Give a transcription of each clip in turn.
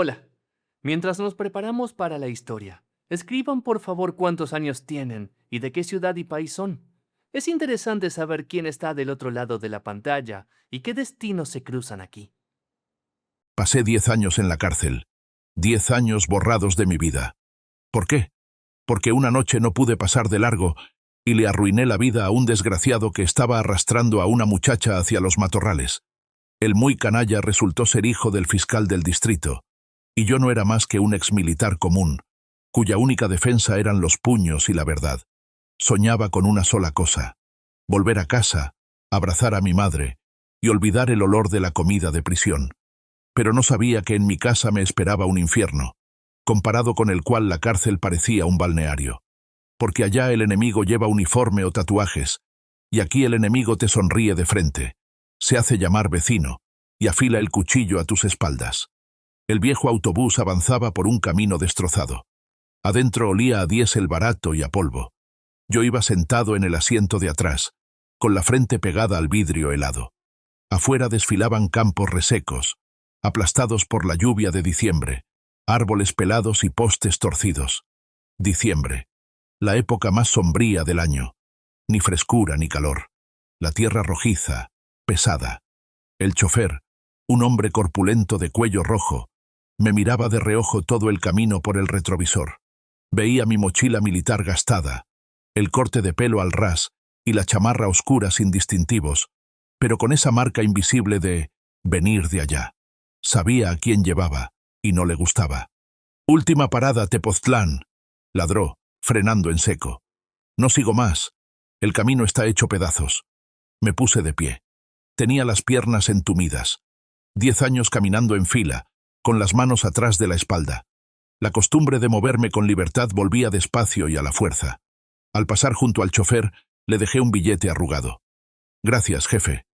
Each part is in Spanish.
Hola. Mientras nos preparamos para la historia, escriban por favor cuántos años tienen y de qué ciudad y país son. Es interesante saber quién está del otro lado de la pantalla y qué destinos se cruzan aquí. Pasé 10 años en la cárcel. 10 años borrados de mi vida. ¿Por qué? Porque una noche no pude pasar de largo y le arruiné la vida a un desgraciado que estaba arrastrando a una muchacha hacia los matorrales. El muy canalla resultó ser hijo del fiscal del distrito, y yo no era más que un exmilitar común, cuya única defensa eran los puños y la verdad. Soñaba con una sola cosa: volver a casa, abrazar a mi madre y olvidar el olor de la comida de prisión. Pero no sabía que en mi casa me esperaba un infierno, comparado con el cual la cárcel parecía un balneario. Porque allá el enemigo lleva uniforme o tatuajes, y aquí el enemigo te sonríe de frente, se hace llamar vecino, y afila el cuchillo a tus espaldas. El viejo autobús avanzaba por un camino destrozado. Adentro olía a diésel barato y a polvo. Yo iba sentado en el asiento de atrás, con la frente pegada al vidrio helado. Afuera desfilaban campos resecos, aplastados por la lluvia de diciembre, árboles pelados y postes torcidos. Diciembre, la época más sombría del año. Ni frescura ni calor. La tierra rojiza, pesada. El chofer, un hombre corpulento de cuello rojo, me miraba de reojo todo el camino por el retrovisor. Veía mi mochila militar gastada, el corte de pelo al ras y la chamarra oscura sin distintivos, pero con esa marca invisible de venir de allá. Sabía a quién llevaba, y no le gustaba. «Última parada, Tepoztlán», ladró, frenando en seco. «No sigo más. El camino está hecho pedazos». Me puse de pie. Tenía las piernas entumidas. 10 años caminando en fila, con las manos atrás de la espalda. La costumbre de moverme con libertad volvía despacio y a la fuerza. Al pasar junto al chofer, le dejé un billete arrugado. «Gracias, jefe».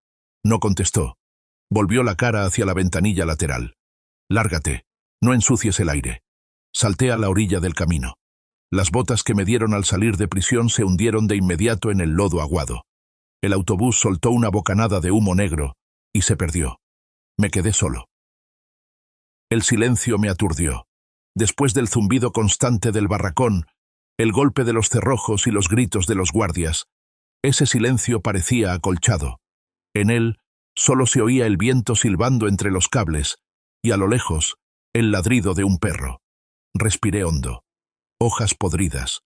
No contestó. Volvió la cara hacia la ventanilla lateral. «Lárgate, no ensucies el aire». Salté a la orilla del camino. Las botas que me dieron al salir de prisión se hundieron de inmediato en el lodo aguado. El autobús soltó una bocanada de humo negro y se perdió. Me quedé solo. El silencio me aturdió. Después del zumbido constante del barracón, el golpe de los cerrojos y los gritos de los guardias, ese silencio parecía acolchado. En él solo se oía el viento silbando entre los cables y a lo lejos el ladrido de un perro. Respiré hondo. Hojas podridas,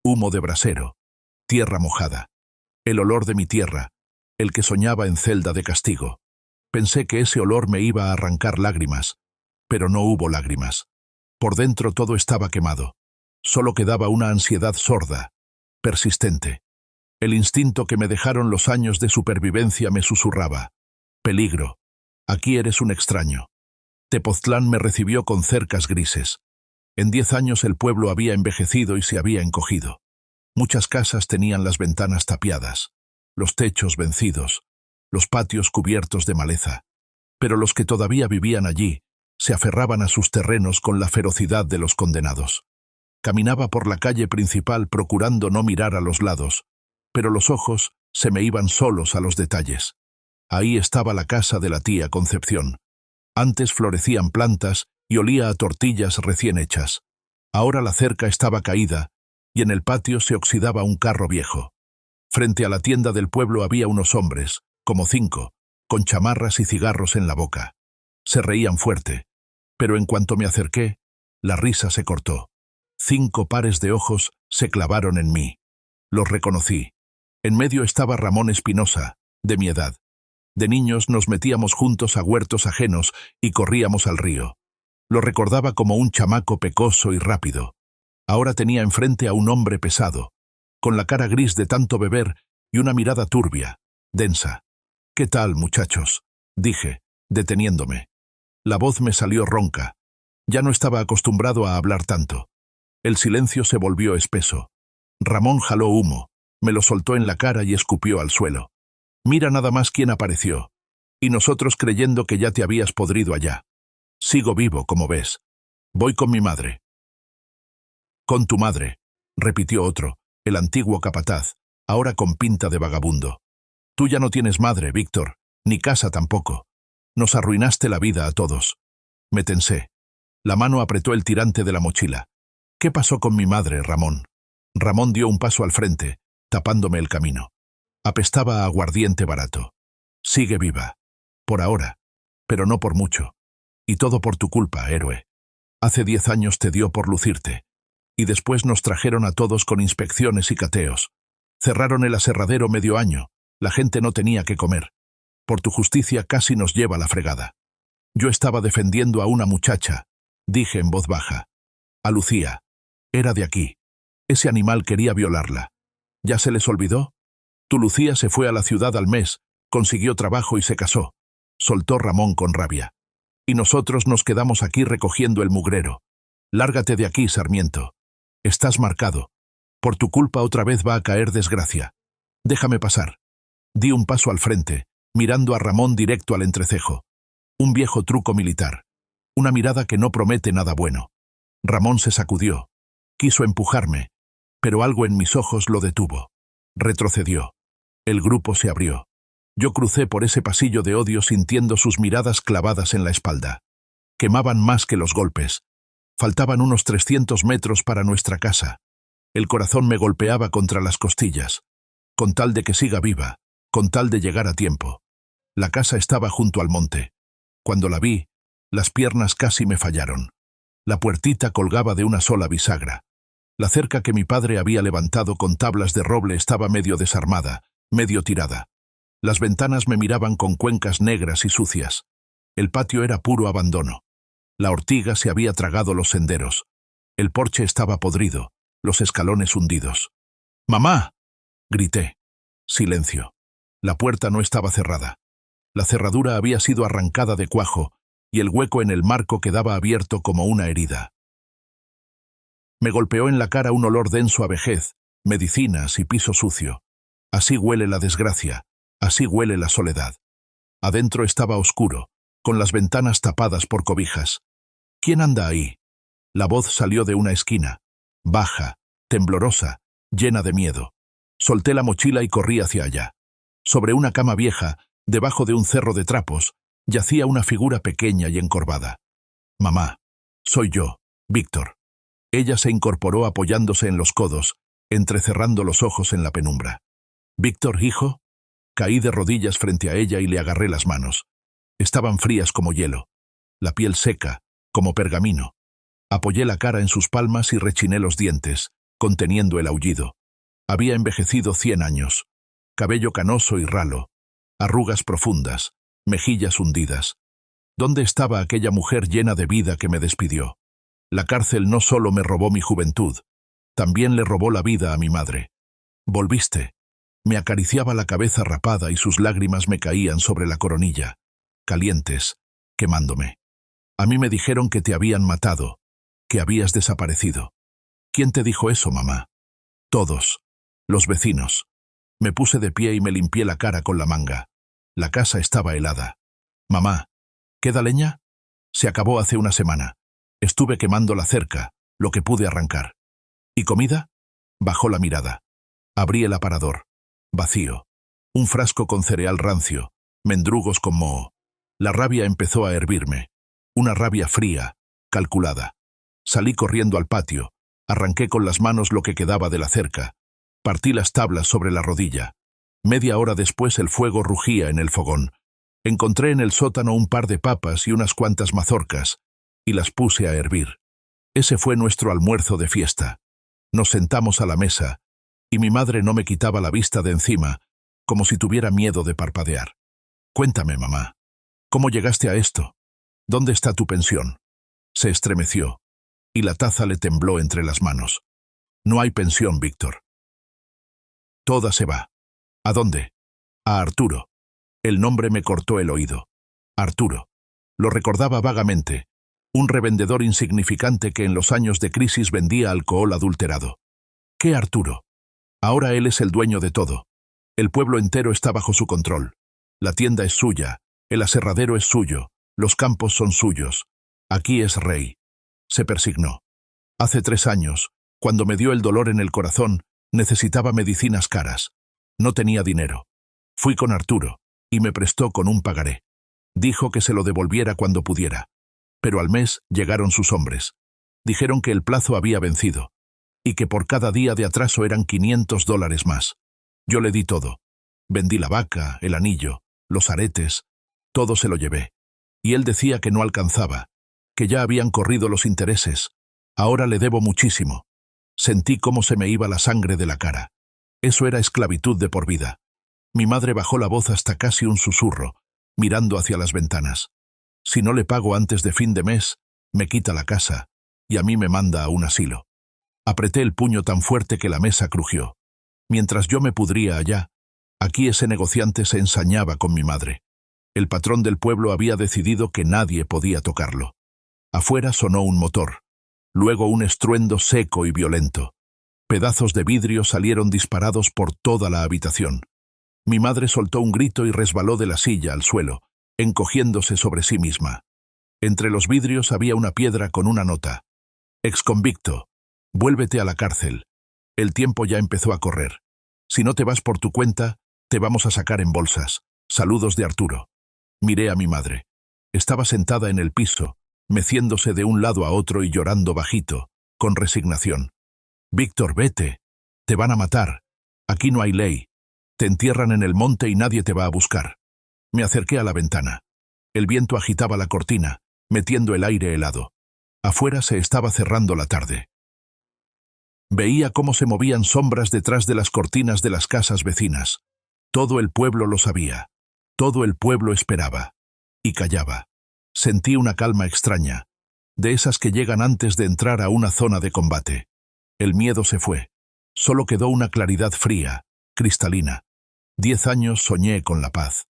humo de brasero, tierra mojada. El olor de mi tierra, el que soñaba en celda de castigo. Pensé que ese olor me iba a arrancar lágrimas, pero no hubo lágrimas. Por dentro todo estaba quemado. Solo quedaba una ansiedad sorda, persistente. El instinto que me dejaron los años de supervivencia me susurraba: «Peligro, aquí eres un extraño». Tepoztlán me recibió con cercas grises. En 10 años el pueblo había envejecido y se había encogido. Muchas casas tenían las ventanas tapiadas, los techos vencidos, los patios cubiertos de maleza. Pero los que todavía vivían allí se aferraban a sus terrenos con la ferocidad de los condenados. Caminaba por la calle principal procurando no mirar a los lados, pero los ojos se me iban solos a los detalles. Ahí estaba la casa de la tía Concepción. Antes florecían plantas y olía a tortillas recién hechas. Ahora la cerca estaba caída y en el patio se oxidaba un carro viejo. Frente a la tienda del pueblo había unos hombres, como 5, con chamarras y cigarros en la boca. Se reían fuerte, pero en cuanto me acerqué, la risa se cortó. 5 pares de ojos se clavaron en mí. Los reconocí. En medio estaba Ramón Espinosa, de mi edad. De niños nos metíamos juntos a huertos ajenos y corríamos al río. Lo recordaba como un chamaco pecoso y rápido. Ahora tenía enfrente a un hombre pesado, con la cara gris de tanto beber y una mirada turbia, densa. «¿Qué tal, muchachos?», dije, deteniéndome. La voz me salió ronca. Ya no estaba acostumbrado a hablar tanto. El silencio se volvió espeso. Ramón jaló humo, me lo soltó en la cara y escupió al suelo. «Mira nada más quién apareció. Y nosotros creyendo que ya te habías podrido allá. Sigo vivo, como ves. Voy con mi madre». «Con tu madre», repitió otro, el antiguo capataz, ahora con pinta de vagabundo. «Tú ya no tienes madre, Víctor, ni casa tampoco. Nos arruinaste la vida a todos». Me tensé. La mano apretó el tirante de la mochila. ¿Qué pasó con mi madre, Ramón? Ramón dio un paso al frente, tapándome el camino. Apestaba a aguardiente barato. Sigue viva. Por ahora. Pero no por mucho. Y todo por tu culpa, héroe. Hace 10 años te dio por lucirte. Y después nos trajeron a todos con inspecciones y cateos. Cerraron el aserradero medio año. La gente no tenía que comer. Por tu justicia casi nos lleva la fregada. Yo estaba defendiendo a una muchacha, dije en voz baja. A Lucía. Era de aquí. Ese animal quería violarla. ¿Ya se les olvidó? Tu Lucía se fue a la ciudad al mes, consiguió trabajo y se casó. Soltó Ramón con rabia. Y nosotros nos quedamos aquí recogiendo el mugrero. Lárgate de aquí, Sarmiento. Estás marcado. Por tu culpa otra vez va a caer desgracia. Déjame pasar. Di un paso al frente, mirando a Ramón directo al entrecejo. Un viejo truco militar. Una mirada que no promete nada bueno. Ramón se sacudió. Quiso empujarme, pero algo en mis ojos lo detuvo. Retrocedió. El grupo se abrió. Yo crucé por ese pasillo de odio sintiendo sus miradas clavadas en la espalda. Quemaban más que los golpes. Faltaban unos 300 metros para nuestra casa. El corazón me golpeaba contra las costillas. Con tal de que siga viva, con tal de llegar a tiempo. La casa estaba junto al monte. Cuando la vi, las piernas casi me fallaron. La puertita colgaba de una sola bisagra. La cerca que mi padre había levantado con tablas de roble estaba medio desarmada, medio tirada. Las ventanas me miraban con cuencas negras y sucias. El patio era puro abandono. La ortiga se había tragado los senderos. El porche estaba podrido, los escalones hundidos. ¡Mamá!, grité. Silencio. La puerta no estaba cerrada. La cerradura había sido arrancada de cuajo, y el hueco en el marco quedaba abierto como una herida. Me golpeó en la cara un olor denso a vejez, medicinas y piso sucio. Así huele la desgracia, así huele la soledad. Adentro estaba oscuro, con las ventanas tapadas por cobijas. ¿Quién anda ahí? La voz salió de una esquina, baja, temblorosa, llena de miedo. Solté la mochila y corrí hacia allá. Sobre una cama vieja, debajo de un cerro de trapos, yacía una figura pequeña y encorvada. Mamá, soy yo, Víctor. Ella se incorporó apoyándose en los codos, entrecerrando los ojos en la penumbra. Víctor, hijo. Caí de rodillas frente a ella y le agarré las manos. Estaban frías como hielo, la piel seca, como pergamino. Apoyé la cara en sus palmas y rechiné los dientes, conteniendo el aullido. Había envejecido 100 años. Cabello canoso y ralo, arrugas profundas, mejillas hundidas. ¿Dónde estaba aquella mujer llena de vida que me despidió? La cárcel no solo me robó mi juventud, también le robó la vida a mi madre. Volviste. Me acariciaba la cabeza rapada y sus lágrimas me caían sobre la coronilla, calientes, quemándome. A mí me dijeron que te habían matado, que habías desaparecido. ¿Quién te dijo eso, mamá? Todos. Los vecinos. Me puse de pie y me limpié la cara con la manga. La casa estaba helada. Mamá, ¿queda leña? Se acabó hace una semana. Estuve quemando la cerca, lo que pude arrancar. ¿Y comida? Bajó la mirada. Abrí el aparador. Vacío. Un frasco con cereal rancio, mendrugos con moho. La rabia empezó a hervirme. Una rabia fría, calculada. Salí corriendo al patio. Arranqué con las manos lo que quedaba de la cerca. Partí las tablas sobre la rodilla. Media hora después el fuego rugía en el fogón. Encontré en el sótano un par de papas y unas cuantas mazorcas, y las puse a hervir. Ese fue nuestro almuerzo de fiesta. Nos sentamos a la mesa, y mi madre no me quitaba la vista de encima, como si tuviera miedo de parpadear. Cuéntame, mamá, ¿cómo llegaste a esto? ¿Dónde está tu pensión? Se estremeció, y la taza le tembló entre las manos. No hay pensión, Víctor. Toda se va. ¿A dónde? A Arturo. El nombre me cortó el oído. Arturo. Lo recordaba vagamente. Un revendedor insignificante que en los años de crisis vendía alcohol adulterado. ¿Qué Arturo? Ahora él es el dueño de todo. El pueblo entero está bajo su control. La tienda es suya, el aserradero es suyo, los campos son suyos. Aquí es rey. Se persignó. Hace 3 años, cuando me dio el dolor en el corazón, necesitaba medicinas caras. No tenía dinero. Fui con Arturo, y me prestó con un pagaré. Dijo que se lo devolviera cuando pudiera. Pero al mes llegaron sus hombres. Dijeron que el plazo había vencido y que por cada día de atraso eran $500 más. Yo le di todo. Vendí la vaca, el anillo, los aretes, todo se lo llevé. Y él decía que no alcanzaba, que ya habían corrido los intereses. Ahora le debo muchísimo. Sentí cómo se me iba la sangre de la cara. Eso era esclavitud de por vida. Mi madre bajó la voz hasta casi un susurro, mirando hacia las ventanas. Si no le pago antes de fin de mes, me quita la casa, y a mí me manda a un asilo. Apreté el puño tan fuerte que la mesa crujió. Mientras yo me pudría allá, aquí ese negociante se ensañaba con mi madre. El patrón del pueblo había decidido que nadie podía tocarlo. Afuera sonó un motor, luego un estruendo seco y violento. Pedazos de vidrio salieron disparados por toda la habitación. Mi madre soltó un grito y resbaló de la silla al suelo, encogiéndose sobre sí misma. Entre los vidrios había una piedra con una nota. Exconvicto, vuélvete a la cárcel. El tiempo ya empezó a correr. Si no te vas por tu cuenta, te vamos a sacar en bolsas. Saludos de Arturo. Miré a mi madre. Estaba sentada en el piso, meciéndose de un lado a otro y llorando bajito, con resignación. Víctor, vete. Te van a matar. Aquí no hay ley. Te entierran en el monte y nadie te va a buscar. Me acerqué a la ventana. El viento agitaba la cortina, metiendo el aire helado. Afuera se estaba cerrando la tarde. Veía cómo se movían sombras detrás de las cortinas de las casas vecinas. Todo el pueblo lo sabía. Todo el pueblo esperaba. Y callaba. Sentí una calma extraña, de esas que llegan antes de entrar a una zona de combate. El miedo se fue. Solo quedó una claridad fría, cristalina. 10 años soñé con la paz.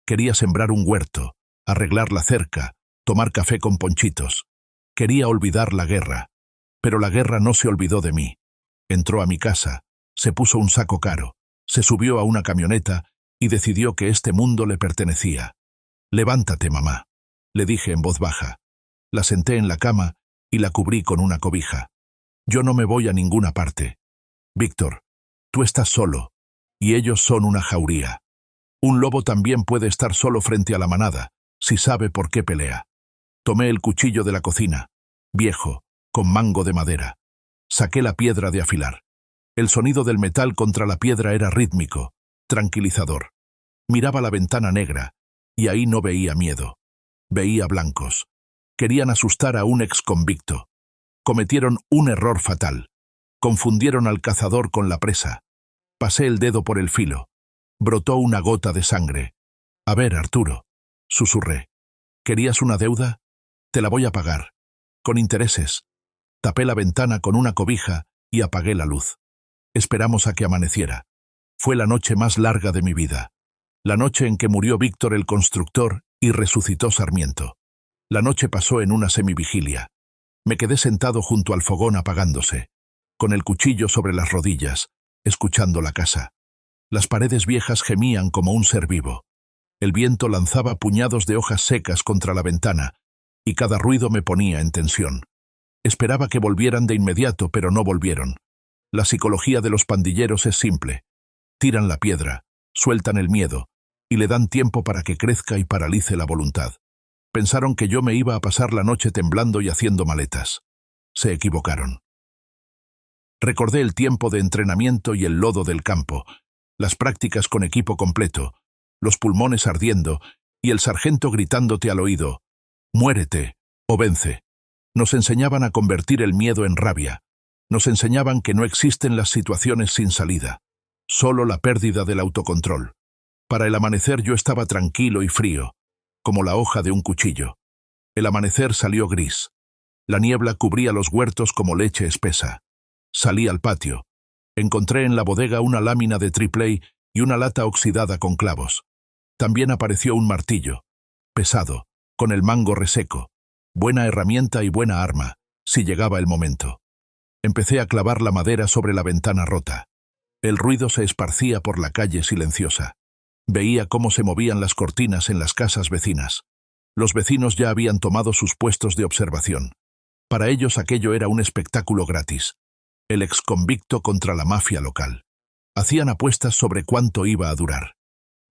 Quería sembrar un huerto, arreglar la cerca, tomar café con ponchitos. Quería olvidar la guerra. Pero la guerra no se olvidó de mí. Entró a mi casa, se puso un saco caro, se subió a una camioneta y decidió que este mundo le pertenecía. Levántate, mamá, le dije en voz baja. La senté en la cama y la cubrí con una cobija. Yo no me voy a ninguna parte. Víctor, tú estás solo, y ellos son una jauría. Un lobo también puede estar solo frente a la manada, si sabe por qué pelea. Tomé el cuchillo de la cocina, viejo, con mango de madera. Saqué la piedra de afilar. El sonido del metal contra la piedra era rítmico, tranquilizador. Miraba la ventana negra, y ahí no veía miedo. Veía blancos. Querían asustar a un exconvicto. Cometieron un error fatal. Confundieron al cazador con la presa. Pasé el dedo por el filo. Brotó una gota de sangre. A ver, Arturo, susurré. ¿Querías una deuda? Te la voy a pagar. Con intereses. Tapé la ventana con una cobija y apagué la luz. Esperamos a que amaneciera. Fue la noche más larga de mi vida. La noche en que murió Víctor el constructor y resucitó Sarmiento. La noche pasó en una semivigilia. Me quedé sentado junto al fogón apagándose, con el cuchillo sobre las rodillas, escuchando la casa. Las paredes viejas gemían como un ser vivo. El viento lanzaba puñados de hojas secas contra la ventana, y cada ruido me ponía en tensión. Esperaba que volvieran de inmediato, pero no volvieron. La psicología de los pandilleros es simple. Tiran la piedra, sueltan el miedo, y le dan tiempo para que crezca y paralice la voluntad. Pensaron que yo me iba a pasar la noche temblando y haciendo maletas. Se equivocaron. Recordé el tiempo de entrenamiento y el lodo del campo, las prácticas con equipo completo, los pulmones ardiendo y el sargento gritándote al oído, «Muérete o vence». Nos enseñaban a convertir el miedo en rabia. Nos enseñaban que no existen las situaciones sin salida, solo la pérdida del autocontrol. Para el amanecer yo estaba tranquilo y frío, como la hoja de un cuchillo. El amanecer salió gris. La niebla cubría los huertos como leche espesa. Salí al patio. Encontré en la bodega una lámina de triple A y una lata oxidada con clavos. También apareció un martillo, pesado, con el mango reseco. Buena herramienta y buena arma, si llegaba el momento. Empecé a clavar la madera sobre la ventana rota. El ruido se esparcía por la calle silenciosa. Veía cómo se movían las cortinas en las casas vecinas. Los vecinos ya habían tomado sus puestos de observación. Para ellos aquello era un espectáculo gratis. El exconvicto contra la mafia local. Hacían apuestas sobre cuánto iba a durar.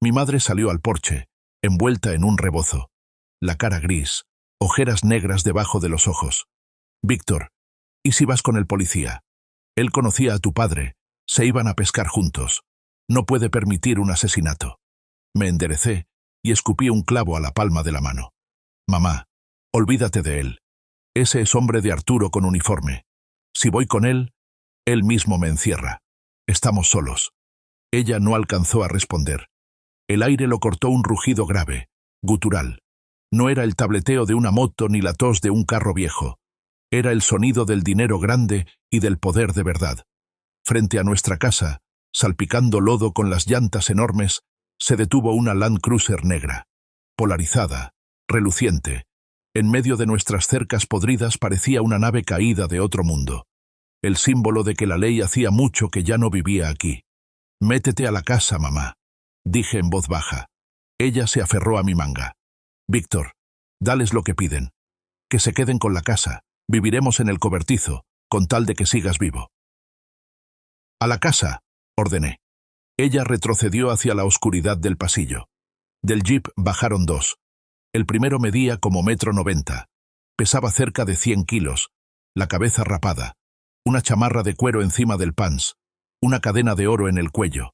Mi madre salió al porche, envuelta en un rebozo. La cara gris, ojeras negras debajo de los ojos. Víctor, ¿y si vas con el policía? Él conocía a tu padre, se iban a pescar juntos. No puede permitir un asesinato. Me enderecé y escupí un clavo a la palma de la mano. Mamá, olvídate de él. Ese es hombre de Arturo con uniforme. Si voy con él, él mismo me encierra. Estamos solos. Ella no alcanzó a responder. El aire lo cortó un rugido grave, gutural. No era el tableteo de una moto ni la tos de un carro viejo. Era el sonido del dinero grande y del poder de verdad. Frente a nuestra casa, salpicando lodo con las llantas enormes, se detuvo una Land Cruiser negra, polarizada, reluciente. En medio de nuestras cercas podridas parecía una nave caída de otro mundo. El símbolo de que la ley hacía mucho que ya no vivía aquí. «Métete a la casa, mamá», dije en voz baja. Ella se aferró a mi manga. «Víctor, dales lo que piden. Que se queden con la casa. Viviremos en el cobertizo, con tal de que sigas vivo». «A la casa», ordené. Ella retrocedió hacia la oscuridad del pasillo. Del jeep bajaron dos. El primero medía como 1,90 m. Pesaba cerca de 100 kilos, la cabeza rapada, una chamarra de cuero encima del pants, una cadena de oro en el cuello,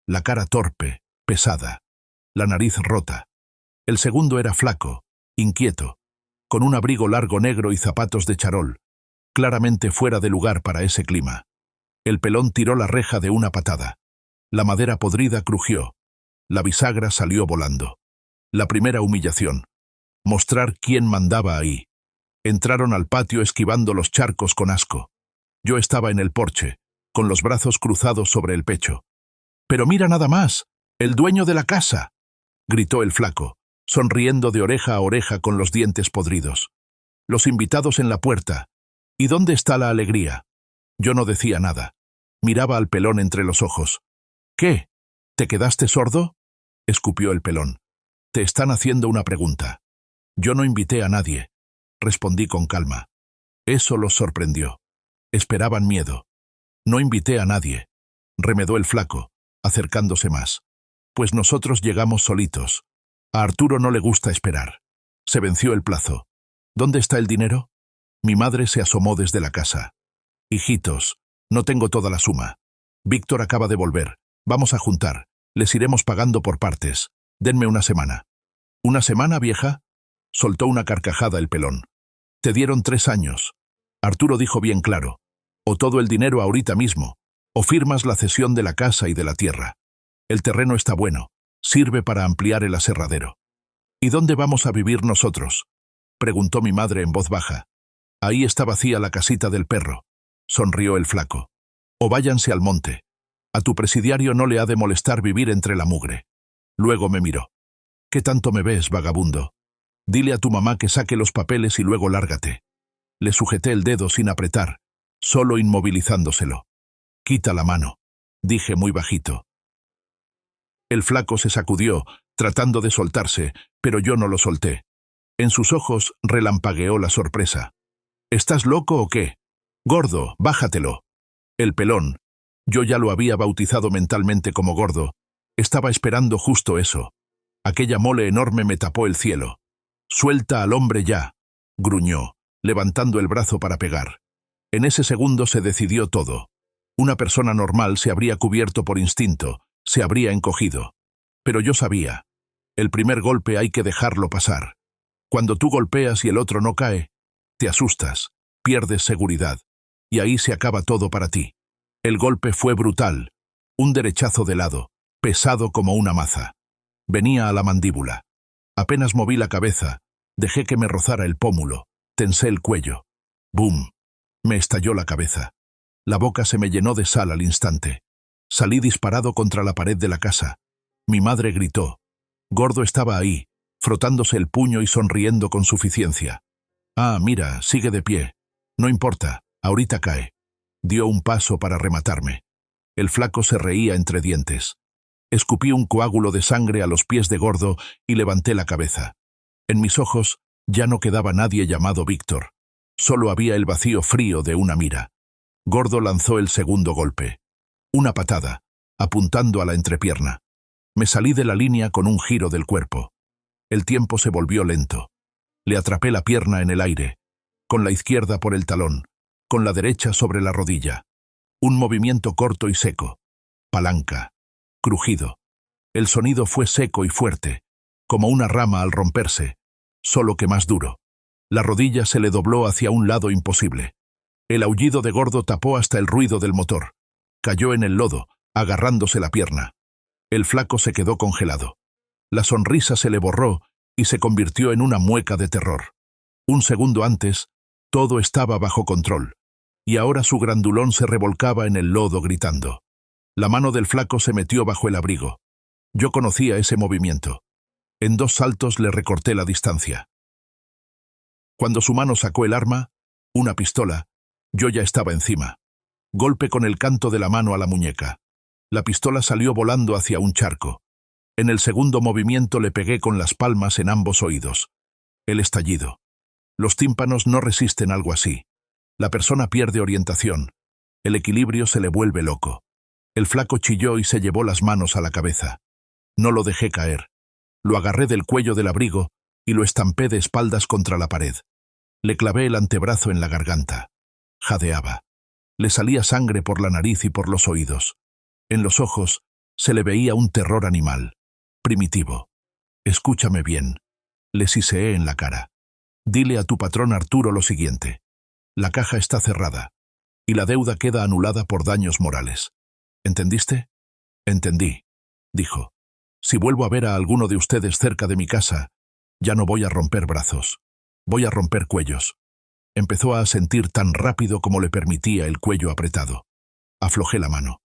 la cara torpe, pesada, la nariz rota. El segundo era flaco, inquieto, con un abrigo largo negro y zapatos de charol, claramente fuera de lugar para ese clima. El pelón tiró la reja de una patada. La madera podrida crujió. La bisagra salió volando. La primera humillación. Mostrar quién mandaba ahí. Entraron al patio esquivando los charcos con asco. Yo estaba en el porche, con los brazos cruzados sobre el pecho. «¡Pero mira nada más! ¡El dueño de la casa!», gritó el flaco, sonriendo de oreja a oreja con los dientes podridos. «Los invitados en la puerta. ¿Y dónde está la alegría?». Yo no decía nada. Miraba al pelón entre los ojos. «¿Qué? ¿Te quedaste sordo?», escupió el pelón. «Te están haciendo una pregunta». «Yo no invité a nadie», respondí con calma. Eso los sorprendió. Esperaban miedo. «No invité a nadie», remedó el flaco, acercándose más. «Pues nosotros llegamos solitos. A Arturo no le gusta esperar. Se venció el plazo. ¿Dónde está el dinero?». Mi madre se asomó desde la casa. «Hijitos, no tengo toda la suma. Víctor acaba de volver. Vamos a juntar. Les iremos pagando por partes. Denme una semana». «¿Una semana, vieja?», soltó una carcajada el pelón. «Te dieron 3 años. Arturo dijo bien claro. O todo el dinero ahorita mismo, o firmas la cesión de la casa y de la tierra. El terreno está bueno. Sirve para ampliar el aserradero». «¿Y dónde vamos a vivir nosotros?», preguntó mi madre en voz baja. «Ahí está vacía la casita del perro», sonrió el flaco. «O váyanse al monte. A tu presidiario no le ha de molestar vivir entre la mugre». Luego me miró. «¿Qué tanto me ves, vagabundo? Dile a tu mamá que saque los papeles y luego lárgate». Le sujeté el dedo sin apretar, solo inmovilizándoselo. «Quita la mano», dije muy bajito. El flaco se sacudió, tratando de soltarse, pero yo no lo solté. En sus ojos relampagueó la sorpresa. «¿Estás loco o qué? Gordo, bájatelo». El pelón, yo ya lo había bautizado mentalmente como gordo, estaba esperando justo eso. Aquella mole enorme me tapó el cielo. «Suelta al hombre ya», gruñó, levantando el brazo para pegar. En ese segundo se decidió todo. Una persona normal se habría cubierto por instinto, se habría encogido. Pero yo sabía. El primer golpe hay que dejarlo pasar. Cuando tú golpeas y el otro no cae, te asustas, pierdes seguridad. Y ahí se acaba todo para ti. El golpe fue brutal. Un derechazo de lado, pesado como una maza. Venía a la mandíbula. Apenas moví la cabeza, dejé que me rozara el pómulo, tensé el cuello. ¡Bum! Me estalló la cabeza. La boca se me llenó de sal al instante. Salí disparado contra la pared de la casa. Mi madre gritó. Gordo estaba ahí, frotándose el puño y sonriendo con suficiencia. «Ah, mira, sigue de pie. No importa, ahorita cae». Dio un paso para rematarme. El flaco se reía entre dientes. Escupí un coágulo de sangre a los pies de Gordo y levanté la cabeza. En mis ojos ya no quedaba nadie llamado Víctor. Solo había el vacío frío de una mira. Gordo lanzó el segundo golpe. Una patada, apuntando a la entrepierna. Me salí de la línea con un giro del cuerpo. El tiempo se volvió lento. Le atrapé la pierna en el aire, con la izquierda por el talón, con la derecha sobre la rodilla. Un movimiento corto y seco. Palanca. Crujido. El sonido fue seco y fuerte, como una rama al romperse, solo que más duro. La rodilla se le dobló hacia un lado imposible. El aullido de Gordo tapó hasta el ruido del motor. Cayó en el lodo, agarrándose la pierna. El flaco se quedó congelado. La sonrisa se le borró y se convirtió en una mueca de terror. Un segundo antes, todo estaba bajo control, y ahora su grandulón se revolcaba en el lodo gritando. La mano del flaco se metió bajo el abrigo. Yo conocía ese movimiento. En 2 saltos le recorté la distancia. Cuando su mano sacó el arma, una pistola, yo ya estaba encima. Golpe con el canto de la mano a la muñeca. La pistola salió volando hacia un charco. En el segundo movimiento le pegué con las palmas en ambos oídos. El estallido. Los tímpanos no resisten algo así. La persona pierde orientación. El equilibrio se le vuelve loco. El flaco chilló y se llevó las manos a la cabeza. No lo dejé caer. Lo agarré del cuello del abrigo y lo estampé de espaldas contra la pared. Le clavé el antebrazo en la garganta. Jadeaba. Le salía sangre por la nariz y por los oídos. En los ojos se le veía un terror animal, primitivo. Escúchame bien. Le siseé en la cara. Dile a tu patrón Arturo lo siguiente. La caja está cerrada y la deuda queda anulada por daños morales. ¿Entendiste? Entendí, dijo. Si vuelvo a ver a alguno de ustedes cerca de mi casa, ya no voy a romper brazos. Voy a romper cuellos. Empezó a asentir tan rápido como le permitía el cuello apretado. Aflojé la mano.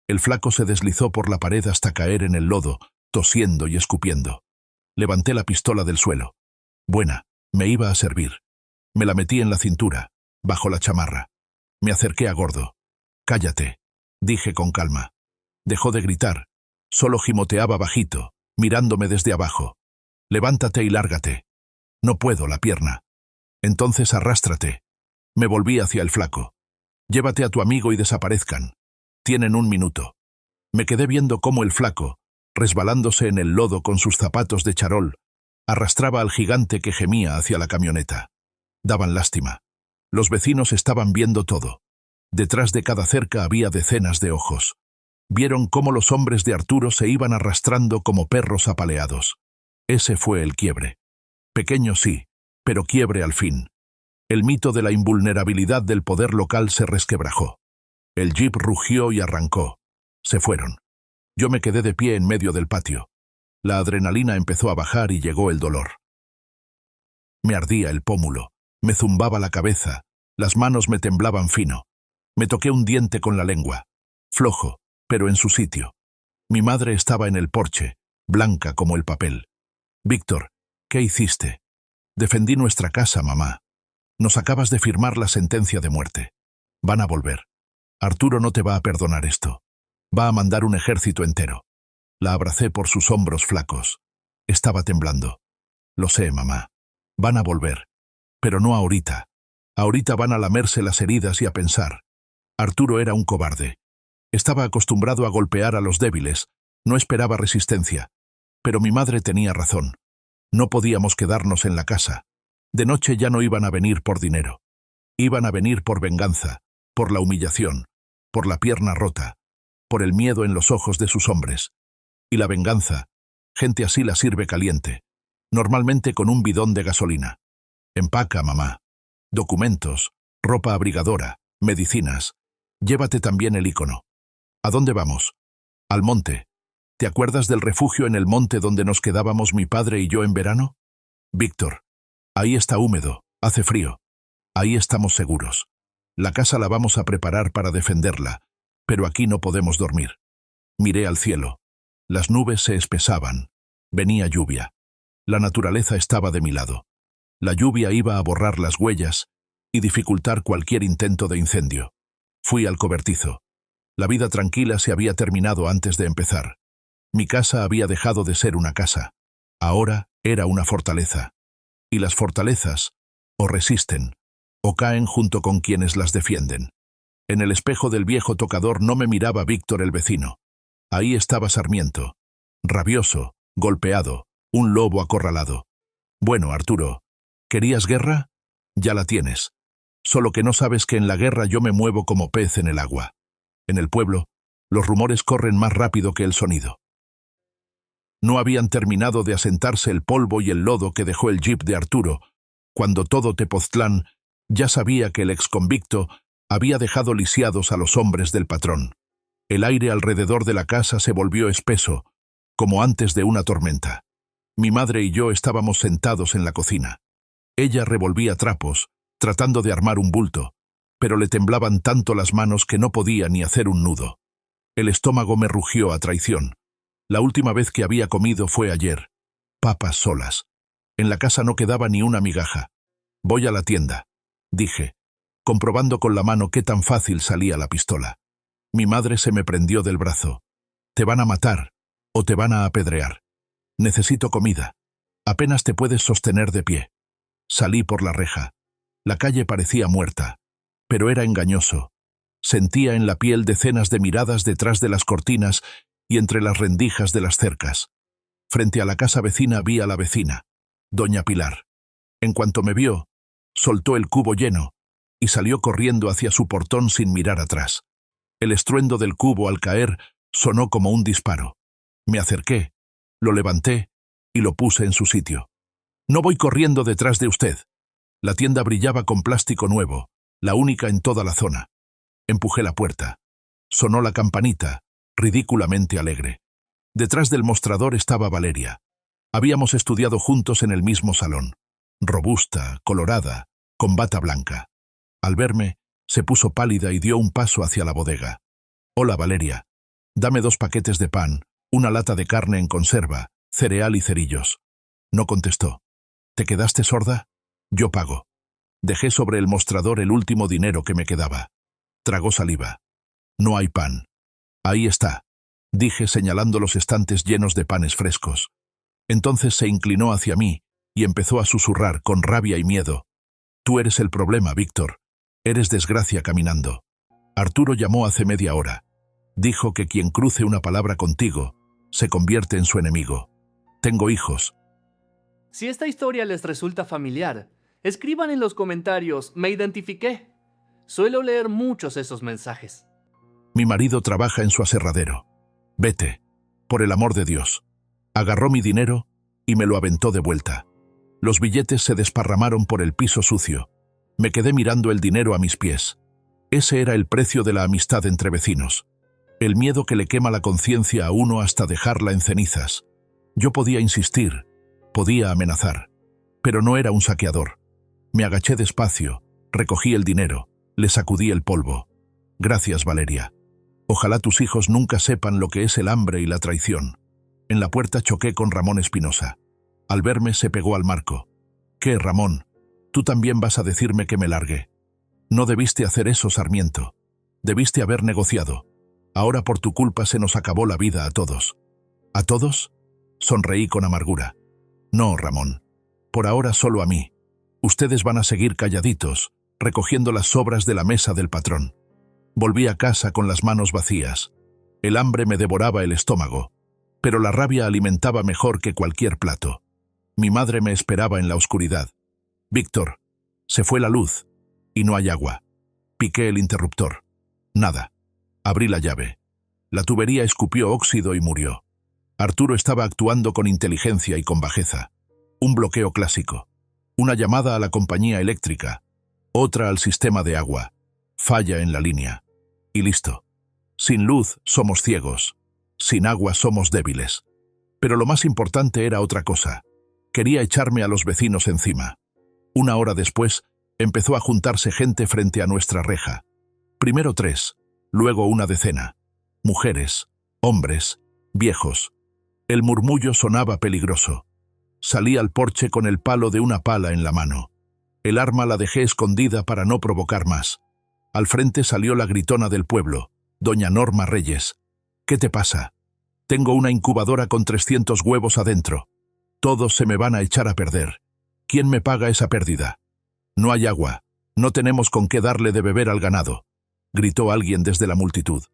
El flaco se deslizó por la pared hasta caer en el lodo, tosiendo y escupiendo. Levanté la pistola del suelo. Buena, me iba a servir. Me la metí en la cintura, bajo la chamarra. Me acerqué a Gordo. Cállate, dije con calma. Dejó de gritar. Solo gimoteaba bajito, mirándome desde abajo. Levántate y lárgate. No puedo la pierna. Entonces arrástrate. Me volví hacia el flaco. Llévate a tu amigo y desaparezcan. Tienen 1 minuto. Me quedé viendo cómo el flaco, resbalándose en el lodo con sus zapatos de charol, arrastraba al gigante que gemía hacia la camioneta. Daban lástima. Los vecinos estaban viendo todo. Detrás de cada cerca había decenas de ojos. Vieron cómo los hombres de Arturo se iban arrastrando como perros apaleados. Ese fue el quiebre. Pequeño sí, pero quiebre al fin. El mito de la invulnerabilidad del poder local se resquebrajó. El jeep rugió y arrancó. Se fueron. Yo me quedé de pie en medio del patio. La adrenalina empezó a bajar y llegó el dolor. Me ardía el pómulo, me zumbaba la cabeza, las manos me temblaban fino. Me toqué un diente con la lengua, flojo, pero en su sitio. Mi madre estaba en el porche, blanca como el papel. Víctor, ¿qué hiciste? Defendí nuestra casa, mamá. Nos acabas de firmar la sentencia de muerte. Van a volver. Arturo no te va a perdonar esto. Va a mandar un ejército entero. La abracé por sus hombros flacos. Estaba temblando. Lo sé, mamá. Van a volver. Pero no ahorita. Ahorita van a lamerse las heridas y a pensar. Arturo era un cobarde. Estaba acostumbrado a golpear a los débiles. No esperaba resistencia. Pero mi madre tenía razón. No podíamos quedarnos en la casa. De noche ya no iban a venir por dinero. Iban a venir por venganza, por la humillación, por la pierna rota, por el miedo en los ojos de sus hombres. Y la venganza, gente así la sirve caliente, normalmente con un bidón de gasolina. Empaca, mamá. Documentos, ropa abrigadora, medicinas. Llévate también el ícono. ¿A dónde vamos? Al monte. ¿Te acuerdas del refugio en el monte donde nos quedábamos mi padre y yo en verano? Víctor, ahí está húmedo, hace frío. Ahí estamos seguros. La casa la vamos a preparar para defenderla, pero aquí no podemos dormir. Miré al cielo. Las nubes se espesaban. Venía lluvia. La naturaleza estaba de mi lado. La lluvia iba a borrar las huellas y dificultar cualquier intento de incendio. Fui al cobertizo. La vida tranquila se había terminado antes de empezar. Mi casa había dejado de ser una casa. Ahora era una fortaleza. Y las fortalezas o resisten o caen junto con quienes las defienden. En el espejo del viejo tocador no me miraba Víctor el vecino. Ahí estaba Sarmiento, rabioso, golpeado, un lobo acorralado. Bueno, Arturo, ¿Querías guerra? Ya la tienes. Solo que no sabes que en la guerra yo me muevo como pez en el agua. En el pueblo, los rumores corren más rápido que el sonido. No habían terminado de asentarse el polvo y el lodo que dejó el jeep de Arturo, cuando todo Tepoztlán ya sabía que el exconvicto había dejado lisiados a los hombres del patrón. El aire alrededor de la casa se volvió espeso, como antes de una tormenta. Mi madre y yo estábamos sentados en la cocina. Ella revolvía trapos, tratando de armar un bulto, pero le temblaban tanto las manos que no podía ni hacer un nudo. El estómago me rugió a traición. La última vez que había comido fue ayer. Papas solas. En la casa no quedaba ni una migaja. Voy a la tienda, dije, comprobando con la mano qué tan fácil salía la pistola. Mi madre se me prendió del brazo. Te van a matar, o te van a apedrear. Necesito comida. Apenas te puedes sostener de pie. Salí por la reja. La calle parecía muerta, pero era engañoso. Sentía en la piel decenas de miradas detrás de las cortinas y entre las rendijas de las cercas. Frente a la casa vecina vi a la vecina, doña Pilar. En cuanto me vio, soltó el cubo lleno y salió corriendo hacia su portón sin mirar atrás. El estruendo del cubo al caer sonó como un disparo. Me acerqué, lo levanté y lo puse en su sitio. No voy corriendo detrás de usted. La tienda brillaba con plástico nuevo, la única en toda la zona. Empujé la puerta. Sonó la campanita, ridículamente alegre. Detrás del mostrador estaba Valeria. Habíamos estudiado juntos en el mismo salón. Robusta, colorada, con bata blanca. Al verme, se puso pálida y dio un paso hacia la bodega. Hola, Valeria. Dame 2 paquetes de pan, una lata de carne en conserva, cereal y cerillos. No contestó. ¿Te quedaste sorda? Yo pago. Dejé sobre el mostrador el último dinero que me quedaba. Tragó saliva. No hay pan. Ahí está, dije señalando los estantes llenos de panes frescos. Entonces se inclinó hacia mí y empezó a susurrar con rabia y miedo. Tú eres el problema, Víctor. Eres desgracia caminando. Arturo llamó hace media hora. Dijo que quien cruce una palabra contigo se convierte en su enemigo. Tengo hijos. Si esta historia les resulta familiar, escriban en los comentarios, me identifiqué. Suelo leer muchos esos mensajes. Mi marido trabaja en su aserradero. Vete, por el amor de Dios. Agarró mi dinero y me lo aventó de vuelta. Los billetes se desparramaron por el piso sucio. Me quedé mirando el dinero a mis pies. Ese era el precio de la amistad entre vecinos. El miedo que le quema la conciencia a uno hasta dejarla en cenizas. Yo podía insistir, podía amenazar, pero no era un saqueador. Me agaché despacio, recogí el dinero, le sacudí el polvo. Gracias, Valeria. Ojalá tus hijos nunca sepan lo que es el hambre y la traición. En la puerta choqué con Ramón Espinosa. Al verme se pegó al marco. ¿Qué, Ramón? Tú también vas a decirme que me largue. No debiste hacer eso, Sarmiento. Debiste haber negociado. Ahora por tu culpa se nos acabó la vida a todos. ¿A todos? Sonreí con amargura. No, Ramón. Por ahora solo a mí. Ustedes van a seguir calladitos, recogiendo las sobras de la mesa del patrón. Volví a casa con las manos vacías. El hambre me devoraba el estómago, pero la rabia alimentaba mejor que cualquier plato. Mi madre me esperaba en la oscuridad. Víctor, se fue la luz y no hay agua. Piqué el interruptor. Nada. Abrí la llave. La tubería escupió óxido y murió. Arturo estaba actuando con inteligencia y con bajeza. Un bloqueo clásico. Una llamada a la compañía eléctrica. Otra al sistema de agua. Falla en la línea. Y listo. Sin luz somos ciegos. Sin agua somos débiles. Pero lo más importante era otra cosa. Quería echarme a los vecinos encima. Una hora después, empezó a juntarse gente frente a nuestra reja. Primero 3, luego una decena. Mujeres, hombres, viejos. El murmullo sonaba peligroso. Salí al porche con el palo de una pala en la mano. El arma la dejé escondida para no provocar más. Al frente salió la gritona del pueblo, doña Norma Reyes. ¿Qué te pasa? Tengo una incubadora con 300 huevos adentro. Todos se me van a echar a perder. ¿Quién me paga esa pérdida? No hay agua. No tenemos con qué darle de beber al ganado, gritó alguien desde la multitud.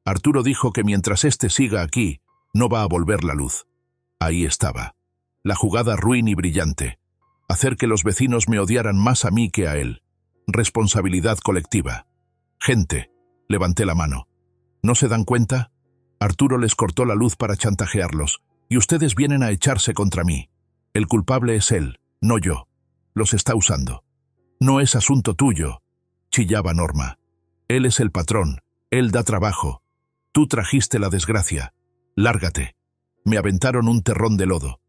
Arturo dijo que mientras éste siga aquí, no va a volver la luz. Ahí estaba. La jugada ruin y brillante. Hacer que los vecinos me odiaran más a mí que a él. Responsabilidad colectiva. Gente, levanté la mano. ¿No se dan cuenta? Arturo les cortó la luz para chantajearlos, y ustedes vienen a echarse contra mí. El culpable es él, no yo. Los está usando. No es asunto tuyo, chillaba Norma. Él es el patrón, él da trabajo. Tú trajiste la desgracia. Lárgate. Me aventaron un terrón de lodo.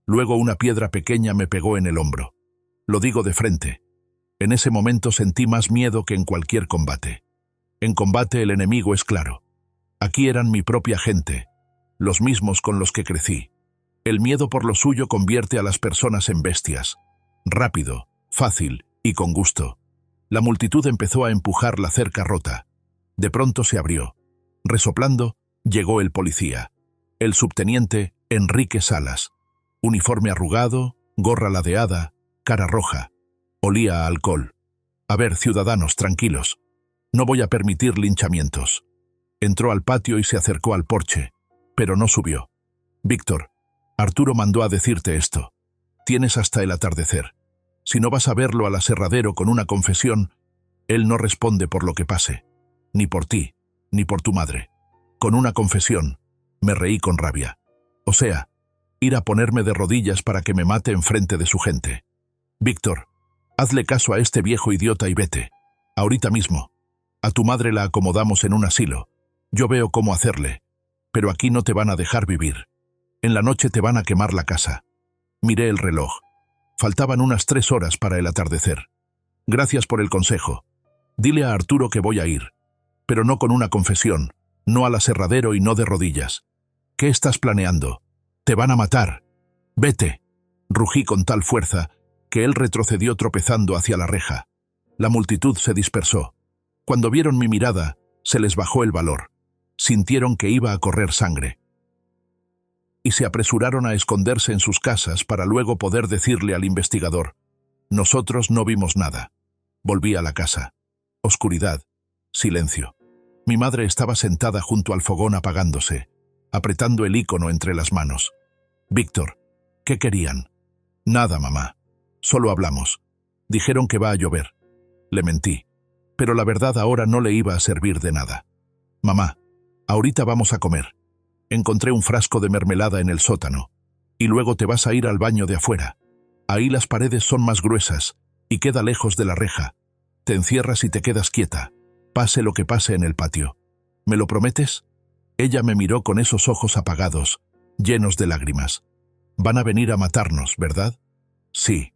Luego una piedra pequeña me pegó en el hombro. Lo digo de frente. En ese momento sentí más miedo que en cualquier combate. En combate el enemigo es claro. Aquí eran mi propia gente, los mismos con los que crecí. El miedo por lo suyo convierte a las personas en bestias. Rápido, fácil y con gusto. La multitud empezó a empujar la cerca rota. De pronto se abrió. Resoplando, llegó el policía. El subteniente Enrique Salas. Uniforme arrugado, gorra ladeada, cara roja. Olía a alcohol. A ver, ciudadanos, tranquilos. No voy a permitir linchamientos. Entró al patio y se acercó al porche, pero no subió. Víctor, Arturo mandó a decirte esto. Tienes hasta el atardecer. Si no vas a verlo al aserradero con una confesión, él no responde por lo que pase. Ni por ti, ni por tu madre. Con una confesión, me reí con rabia. O sea, ir a ponerme de rodillas para que me mate enfrente de su gente. Víctor, hazle caso a este viejo idiota y vete. Ahorita mismo. A tu madre la acomodamos en un asilo. Yo veo cómo hacerle. Pero aquí no te van a dejar vivir. En la noche te van a quemar la casa. Miré el reloj. Faltaban unas 3 horas para el atardecer. Gracias por el consejo. Dile a Arturo que voy a ir. Pero no con una confesión, no al aserradero y no de rodillas. ¿Qué estás planeando? Te van a matar. Vete. Rugí con tal fuerza que él retrocedió tropezando hacia la reja. La multitud se dispersó. Cuando vieron mi mirada, se les bajó el valor. Sintieron que iba a correr sangre. Y se apresuraron a esconderse en sus casas para luego poder decirle al investigador: nosotros no vimos nada. Volví a la casa. Oscuridad. Silencio. Mi madre estaba sentada junto al fogón apagándose, apretando el ícono entre las manos. Víctor, ¿qué querían? Nada, mamá. Solo hablamos. Dijeron que va a llover. Le mentí. Pero la verdad ahora no le iba a servir de nada. Mamá, ahorita vamos a comer. Encontré un frasco de mermelada en el sótano. Y luego te vas a ir al baño de afuera. Ahí las paredes son más gruesas y queda lejos de la reja. Te encierras y te quedas quieta, pase lo que pase en el patio. ¿Me lo prometes? Ella me miró con esos ojos apagados, llenos de lágrimas. Van a venir a matarnos, ¿verdad? Sí,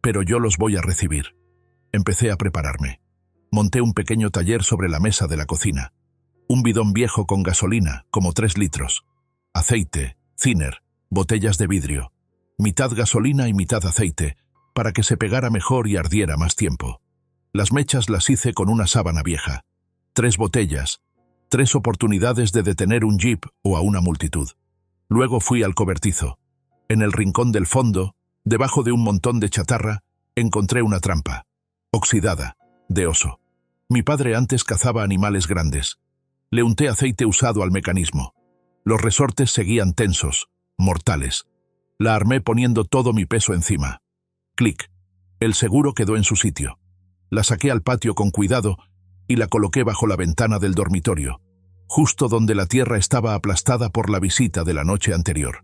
pero yo los voy a recibir. Empecé a prepararme. Monté un pequeño taller sobre la mesa de la cocina. Un bidón viejo con gasolina, como 3 litros. Aceite, thinner, botellas de vidrio. Mitad gasolina y mitad aceite, para que se pegara mejor y ardiera más tiempo. Las mechas las hice con una sábana vieja. 3 botellas, 3 oportunidades de detener un jeep o a una multitud. Luego fui al cobertizo. En el rincón del fondo, debajo de un montón de chatarra, encontré una trampa. Oxidada, de oso. Mi padre antes cazaba animales grandes. Le unté aceite usado al mecanismo. Los resortes seguían tensos, mortales. La armé poniendo todo mi peso encima. Clic. El seguro quedó en su sitio. La saqué al patio con cuidado y la coloqué bajo la ventana del dormitorio, justo donde la tierra estaba aplastada por la visita de la noche anterior.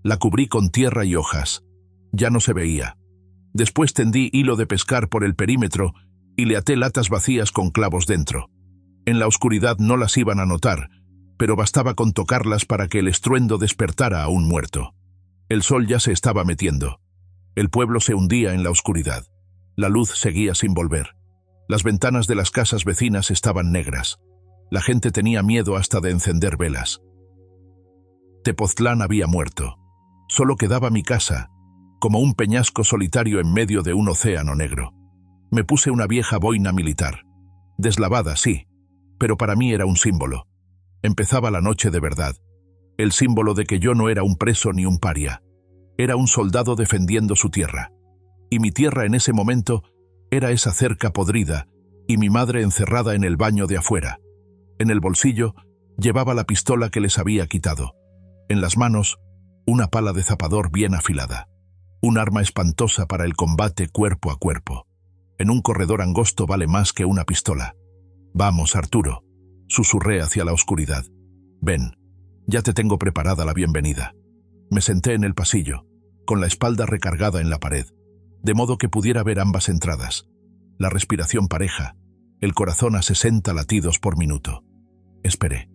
La cubrí con tierra y hojas. Ya no se veía. Después tendí hilo de pescar por el perímetro y le até latas vacías con clavos dentro. En la oscuridad no las iban a notar, pero bastaba con tocarlas para que el estruendo despertara a un muerto. El sol ya se estaba metiendo. El pueblo se hundía en la oscuridad. La luz seguía sin volver. Las ventanas de las casas vecinas estaban negras. La gente tenía miedo hasta de encender velas. Tepoztlán había muerto. Solo quedaba mi casa, como un peñasco solitario en medio de un océano negro. Me puse una vieja boina militar. Deslavada, sí, pero para mí era un símbolo. Empezaba la noche de verdad. El símbolo de que yo no era un preso ni un paria. Era un soldado defendiendo su tierra. Y mi tierra en ese momento era esa cerca podrida y mi madre encerrada en el baño de afuera. En el bolsillo llevaba la pistola que les había quitado. En las manos, una pala de zapador bien afilada. Un arma espantosa para el combate cuerpo a cuerpo. En un corredor angosto vale más que una pistola. «Vamos, Arturo», susurré hacia la oscuridad. «Ven, ya te tengo preparada la bienvenida». Me senté en el pasillo, con la espalda recargada en la pared, de modo que pudiera ver ambas entradas. La respiración pareja, el corazón a 60 latidos por minuto. Esperé.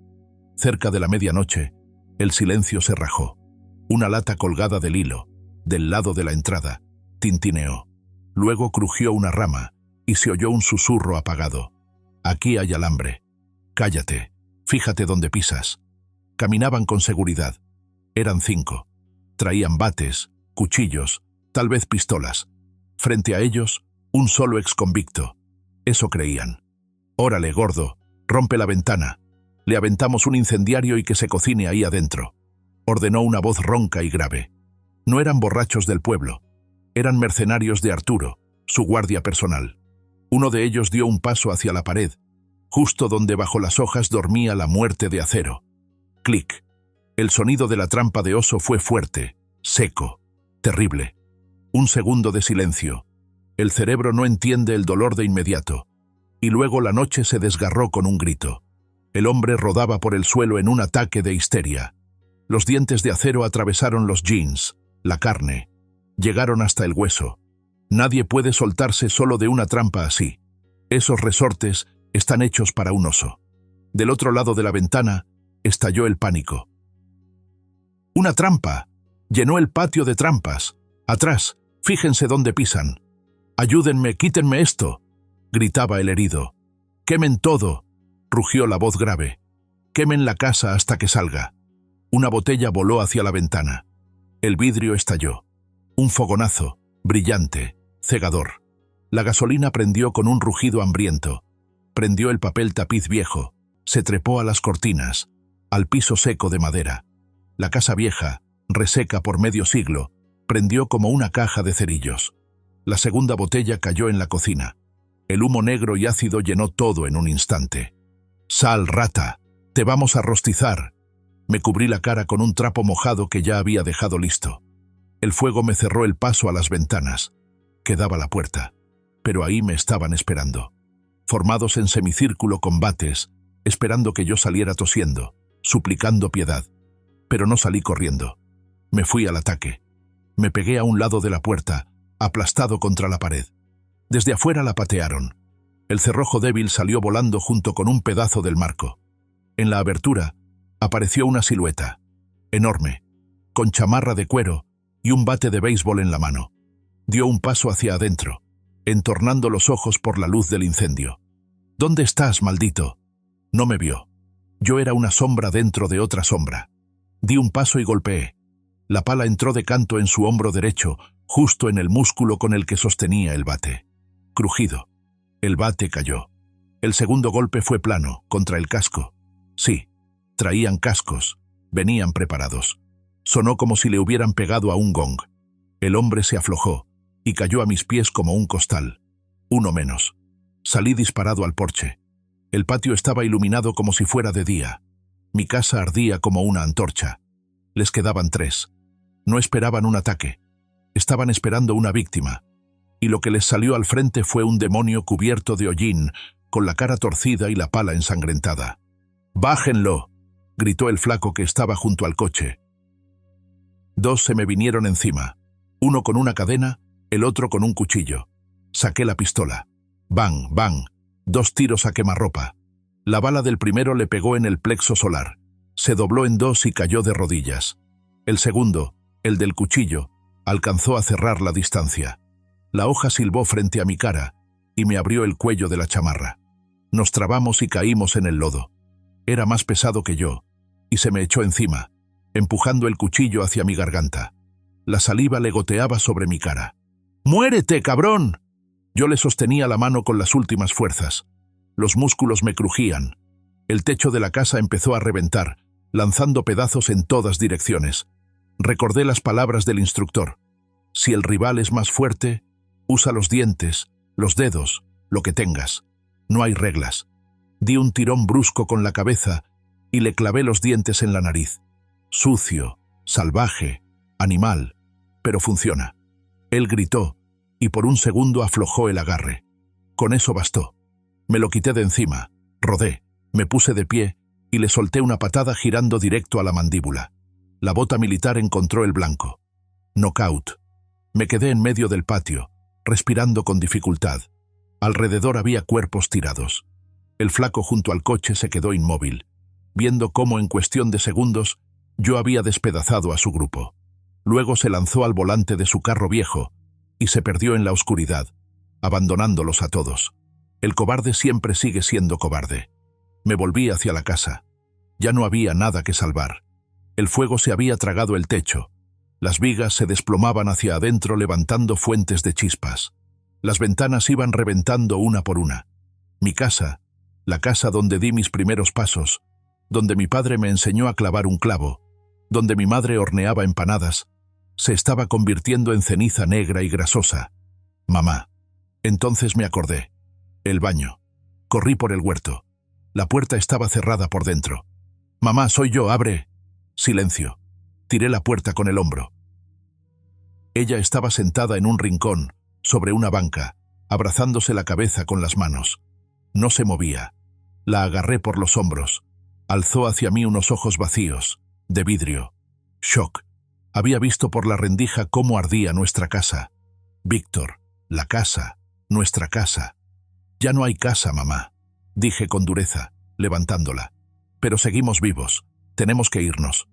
Cerca de la medianoche, el silencio se rajó. Una lata colgada del hilo, del lado de la entrada, tintineó. Luego crujió una rama y se oyó un susurro apagado. «Aquí hay alambre. Cállate. Fíjate dónde pisas». Caminaban con seguridad. Eran 5. Traían bates, cuchillos, tal vez pistolas. Frente a ellos, un solo exconvicto. Eso creían. «Órale, gordo, rompe la ventana. Le aventamos un incendiario y que se cocine ahí adentro», ordenó una voz ronca y grave. No eran borrachos del pueblo. Eran mercenarios de Arturo, su guardia personal. Uno de ellos dio un paso hacia la pared, justo donde bajo las hojas dormía la muerte de acero. Clic. El sonido de la trampa de oso fue fuerte, seco, terrible. Un segundo de silencio. El cerebro no entiende el dolor de inmediato. Y luego la noche se desgarró con un grito. El hombre rodaba por el suelo en un ataque de histeria. Los dientes de acero atravesaron los jeans, la carne. Llegaron hasta el hueso. Nadie puede soltarse solo de una trampa así. Esos resortes están hechos para un oso. Del otro lado de la ventana estalló el pánico. «¡Una trampa! Llenó el patio de trampas. Atrás, fíjense dónde pisan. Ayúdenme, quítenme esto», gritaba el herido. «Quemen todo», rugió la voz grave. «Quemen la casa hasta que salga». Una botella voló hacia la ventana. El vidrio estalló. Un fogonazo, brillante, cegador. La gasolina prendió con un rugido hambriento. Prendió el papel tapiz viejo. Se trepó a las cortinas, al piso seco de madera. La casa vieja, reseca por medio siglo, prendió como una caja de cerillos. La segunda botella cayó en la cocina. El humo negro y ácido llenó todo en un instante. «Sal, rata, te vamos a rostizar». Me cubrí la cara con un trapo mojado que ya había dejado listo. El fuego me cerró el paso a las ventanas. Quedaba la puerta, pero ahí me estaban esperando. Formados en semicírculo con bates, esperando que yo saliera tosiendo, suplicando piedad. Pero no salí corriendo. Me fui al ataque. Me pegué a un lado de la puerta, aplastado contra la pared. Desde afuera la patearon. El cerrojo débil salió volando junto con un pedazo del marco. En la abertura apareció una silueta, enorme, con chamarra de cuero y un bate de béisbol en la mano. Dio un paso hacia adentro, entornando los ojos por la luz del incendio. «¿Dónde estás, maldito?» No me vio. Yo era una sombra dentro de otra sombra. Di un paso y golpeé. La pala entró de canto en su hombro derecho, justo en el músculo con el que sostenía el bate. Crujido. El bate cayó. El segundo golpe fue plano, contra el casco. Sí, traían cascos. Venían preparados. Sonó como si le hubieran pegado a un gong. El hombre se aflojó y cayó a mis pies como un costal. Uno menos. Salí disparado al porche. El patio estaba iluminado como si fuera de día. Mi casa ardía como una antorcha. Les quedaban 3. No esperaban un ataque. Estaban esperando una víctima. Y lo que les salió al frente fue un demonio cubierto de hollín, con la cara torcida y la pala ensangrentada. «¡Bájenlo!», gritó el flaco que estaba junto al coche. 2 se me vinieron encima. Uno con una cadena, el otro con un cuchillo. Saqué la pistola. Bang, bang. 2 tiros a quemarropa. La bala del primero le pegó en el plexo solar. Se dobló en 2 y cayó de rodillas. El segundo, el del cuchillo, alcanzó a cerrar la distancia. La hoja silbó frente a mi cara y me abrió el cuello de la chamarra. Nos trabamos y caímos en el lodo. Era más pesado que yo, y se me echó encima, empujando el cuchillo hacia mi garganta. La saliva le goteaba sobre mi cara. «¡Muérete, cabrón!». Yo le sostenía la mano con las últimas fuerzas. Los músculos me crujían. El techo de la casa empezó a reventar, lanzando pedazos en todas direcciones. Recordé las palabras del instructor. Si el rival es más fuerte, usa los dientes, los dedos, lo que tengas. No hay reglas. Di un tirón brusco con la cabeza y le clavé los dientes en la nariz. Sucio, salvaje, animal, pero funciona. Él gritó, y por un segundo aflojó el agarre. Con eso bastó. Me lo quité de encima, rodé, me puse de pie y le solté una patada girando directo a la mandíbula. La bota militar encontró el blanco. Knockout. Me quedé en medio del patio, respirando con dificultad. Alrededor había cuerpos tirados. El flaco junto al coche se quedó inmóvil, viendo cómo en cuestión de segundos yo había despedazado a su grupo. Luego se lanzó al volante de su carro viejo y se perdió en la oscuridad, abandonándolos a todos. El cobarde siempre sigue siendo cobarde. Me volví hacia la casa. Ya no había nada que salvar. El fuego se había tragado el techo. Las vigas se desplomaban hacia adentro levantando fuentes de chispas. Las ventanas iban reventando una por una. Mi casa, la casa donde di mis primeros pasos, donde mi padre me enseñó a clavar un clavo, donde mi madre horneaba empanadas, se estaba convirtiendo en ceniza negra y grasosa. Mamá. Entonces me acordé. El baño. Corrí por el huerto. La puerta estaba cerrada por dentro. Mamá, soy yo, abre. Silencio. Tiré la puerta con el hombro. Ella estaba sentada en un rincón, sobre una banca, abrazándose la cabeza con las manos. No se movía. La agarré por los hombros. Alzó hacia mí unos ojos vacíos, de vidrio. Shock. Había visto por la rendija cómo ardía nuestra casa. Víctor, la casa, nuestra casa. Ya no hay casa, mamá, dije con dureza, levantándola. Pero seguimos vivos. Tenemos que irnos.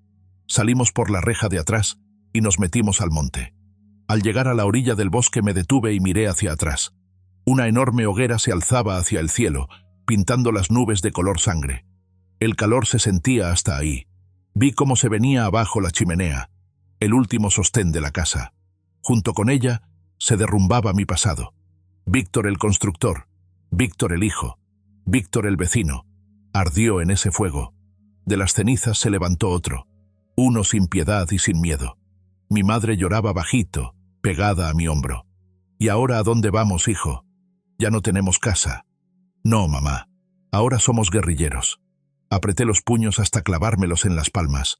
Salimos por la reja de atrás y nos metimos al monte. Al llegar a la orilla del bosque me detuve y miré hacia atrás. Una enorme hoguera se alzaba hacia el cielo, pintando las nubes de color sangre. El calor se sentía hasta ahí. Vi cómo se venía abajo la chimenea, el último sostén de la casa. Junto con ella se derrumbaba mi pasado. Víctor el constructor, Víctor el hijo, Víctor el vecino, ardió en ese fuego. De las cenizas se levantó otro, uno sin piedad y sin miedo. Mi madre lloraba bajito, pegada a mi hombro. ¿Y ahora a dónde vamos, hijo? Ya no tenemos casa. No, mamá, ahora somos guerrilleros. Apreté los puños hasta clavármelos en las palmas.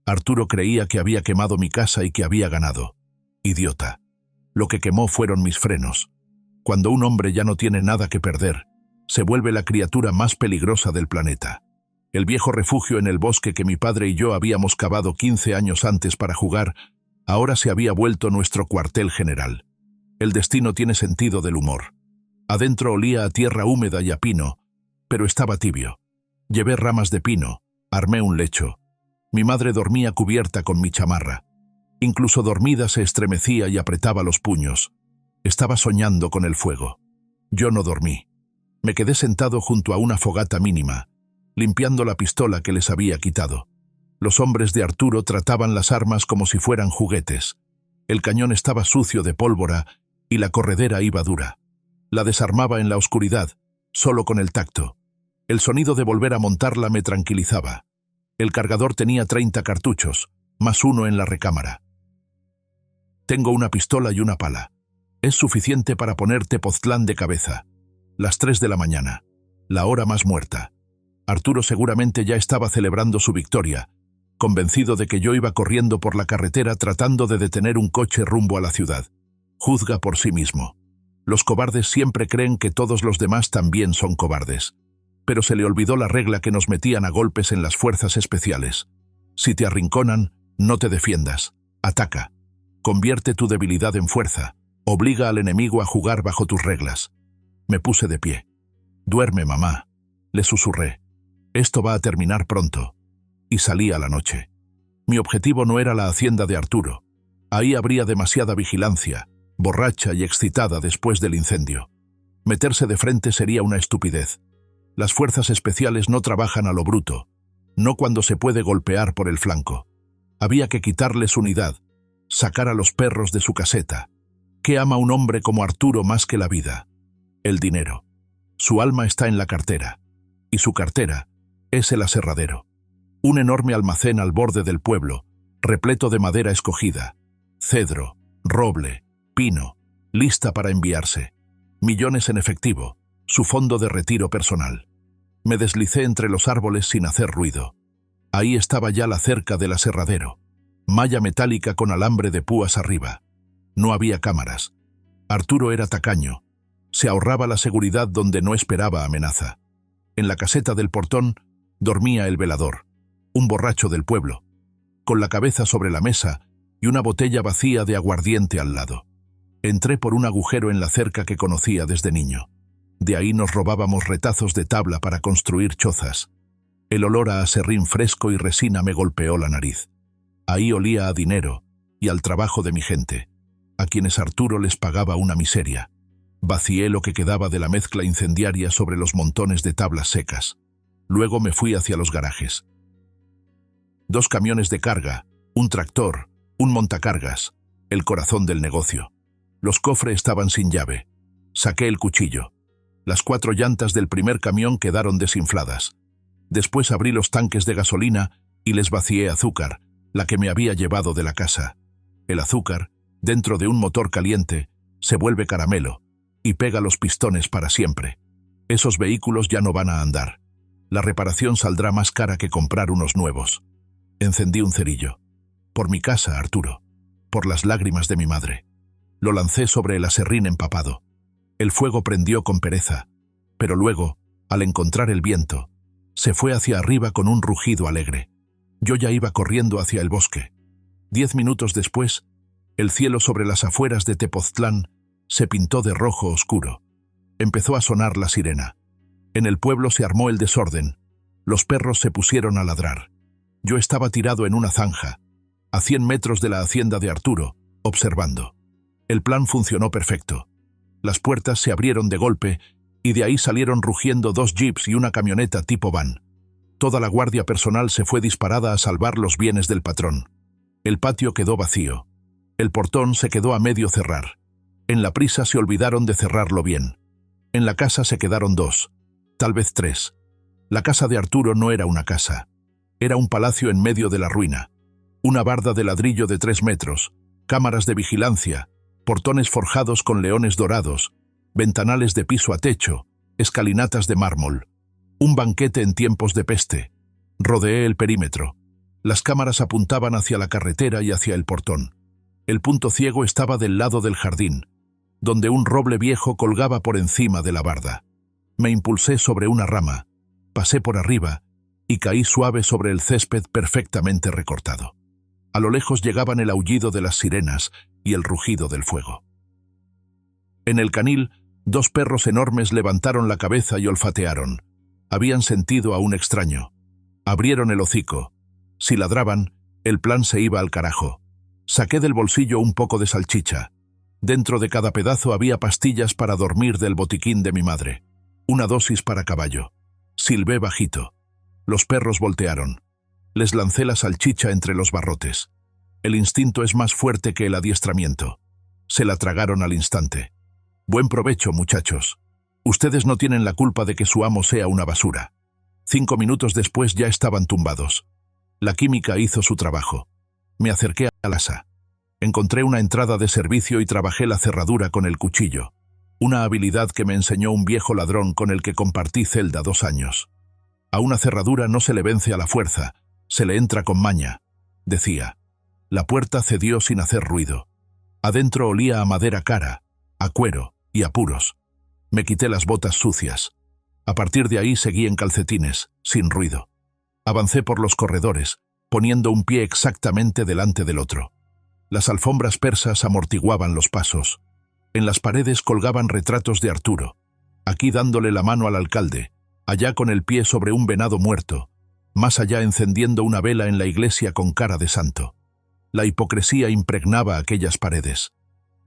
Arturo creía que había quemado mi casa y que había ganado. Idiota. Lo que quemó fueron mis frenos. Cuando un hombre ya no tiene nada que perder, se vuelve la criatura más peligrosa del planeta. El viejo refugio en el bosque que mi padre y yo habíamos cavado 15 años antes para jugar, ahora se había vuelto nuestro cuartel general. El destino tiene sentido del humor. Adentro olía a tierra húmeda y a pino, pero estaba tibio. Llevé ramas de pino, armé un lecho. Mi madre dormía cubierta con mi chamarra. Incluso dormida se estremecía y apretaba los puños. Estaba soñando con el fuego. Yo no dormí. Me quedé sentado junto a una fogata mínima, limpiando la pistola que les había quitado. Los hombres de Arturo trataban las armas como si fueran juguetes. El cañón estaba sucio de pólvora y la corredera iba dura. La desarmaba en la oscuridad, solo con el tacto. El sonido de volver a montarla me tranquilizaba. El cargador tenía 30 cartuchos, más uno en la recámara. Tengo una pistola y una pala. Es suficiente para poner Tepoztlán de cabeza. Las 3 de la mañana, la hora más muerta. Arturo seguramente ya estaba celebrando su victoria, convencido de que yo iba corriendo por la carretera tratando de detener un coche rumbo a la ciudad. Juzga por sí mismo. Los cobardes siempre creen que todos los demás también son cobardes. Pero se le olvidó la regla que nos metían a golpes en las fuerzas especiales. Si te arrinconan, no te defiendas. Ataca. Convierte tu debilidad en fuerza. Obliga al enemigo a jugar bajo tus reglas. Me puse de pie. Duerme, mamá, le susurré. Esto va a terminar pronto. Y salí a la noche. Mi objetivo no era la hacienda de Arturo. Ahí habría demasiada vigilancia, borracha y excitada después del incendio. Meterse de frente sería una estupidez. Las fuerzas especiales no trabajan a lo bruto, no cuando se puede golpear por el flanco. Había que quitarles unidad, sacar a los perros de su caseta. ¿Qué ama un hombre como Arturo más que la vida? El dinero. Su alma está en la cartera, y su cartera es el aserradero. Un enorme almacén al borde del pueblo, repleto de madera escogida, cedro, roble, pino, lista para enviarse. Millones en efectivo, su fondo de retiro personal. Me deslicé entre los árboles sin hacer ruido. Ahí estaba ya la cerca del aserradero, malla metálica con alambre de púas arriba. No había cámaras. Arturo era tacaño. Se ahorraba la seguridad donde no esperaba amenaza. En la caseta del portón dormía el velador, un borracho del pueblo, con la cabeza sobre la mesa y una botella vacía de aguardiente al lado. Entré por un agujero en la cerca que conocía desde niño. De ahí nos robábamos retazos de tabla para construir chozas. El olor a aserrín fresco y resina me golpeó la nariz. Ahí olía a dinero y al trabajo de mi gente, a quienes Arturo les pagaba una miseria. Vacié lo que quedaba de la mezcla incendiaria sobre los montones de tablas secas. Luego me fui hacia los garajes. 2 camiones de carga, un tractor, un montacargas, el corazón del negocio. Los cofres estaban sin llave. Saqué el cuchillo. Las 4 llantas del primer camión quedaron desinfladas. Después abrí los tanques de gasolina y les vacié azúcar, la que me había llevado de la casa. El azúcar, dentro de un motor caliente, se vuelve caramelo y pega los pistones para siempre. Esos vehículos ya no van a andar. La reparación saldrá más cara que comprar unos nuevos. Encendí un cerillo. Por mi casa, Arturo. Por las lágrimas de mi madre. Lo lancé sobre el aserrín empapado. El fuego prendió con pereza, pero luego, al encontrar el viento, se fue hacia arriba con un rugido alegre. Yo ya iba corriendo hacia el bosque. 10 minutos después, el cielo sobre las afueras de Tepoztlán se pintó de rojo oscuro. Empezó a sonar la sirena. En el pueblo se armó el desorden. Los perros se pusieron a ladrar. Yo estaba tirado en una zanja, a 100 metros de la hacienda de Arturo, observando. El plan funcionó perfecto. Las puertas se abrieron de golpe y de ahí salieron rugiendo 2 jeeps y una camioneta tipo van. Toda la guardia personal se fue disparada a salvar los bienes del patrón. El patio quedó vacío. El portón se quedó a medio cerrar. En la prisa se olvidaron de cerrarlo bien. En la casa se quedaron 2, tal vez 3. La casa de Arturo no era una casa. Era un palacio en medio de la ruina. Una barda de ladrillo de 3 metros, cámaras de vigilancia, portones forjados con leones dorados, ventanales de piso a techo, escalinatas de mármol. Un banquete en tiempos de peste. Rodeé el perímetro. Las cámaras apuntaban hacia la carretera y hacia el portón. El punto ciego estaba del lado del jardín, donde un roble viejo colgaba por encima de la barda. Me impulsé sobre una rama, pasé por arriba y caí suave sobre el césped perfectamente recortado. A lo lejos llegaban el aullido de las sirenas y el rugido del fuego. En el canil, 2 perros enormes levantaron la cabeza y olfatearon. Habían sentido a un extraño. Abrieron el hocico. Si ladraban, el plan se iba al carajo. Saqué del bolsillo un poco de salchicha. Dentro de cada pedazo había pastillas para dormir del botiquín de mi madre. Una dosis para caballo. Silbé bajito. Los perros voltearon. Les lancé la salchicha entre los barrotes. El instinto es más fuerte que el adiestramiento. Se la tragaron al instante. Buen provecho, muchachos. Ustedes no tienen la culpa de que su amo sea una basura. 5 minutos después ya estaban tumbados. La química hizo su trabajo. Me acerqué al asa. Encontré una entrada de servicio y trabajé la cerradura con el cuchillo. Una habilidad que me enseñó un viejo ladrón con el que compartí celda 2 años. A una cerradura no se le vence a la fuerza, se le entra con maña, decía. La puerta cedió sin hacer ruido. Adentro olía a madera cara, a cuero y a puros. Me quité las botas sucias. A partir de ahí seguí en calcetines, sin ruido. Avancé por los corredores, poniendo un pie exactamente delante del otro. Las alfombras persas amortiguaban los pasos. En las paredes colgaban retratos de Arturo, aquí dándole la mano al alcalde, allá con el pie sobre un venado muerto, más allá encendiendo una vela en la iglesia con cara de santo. La hipocresía impregnaba aquellas paredes.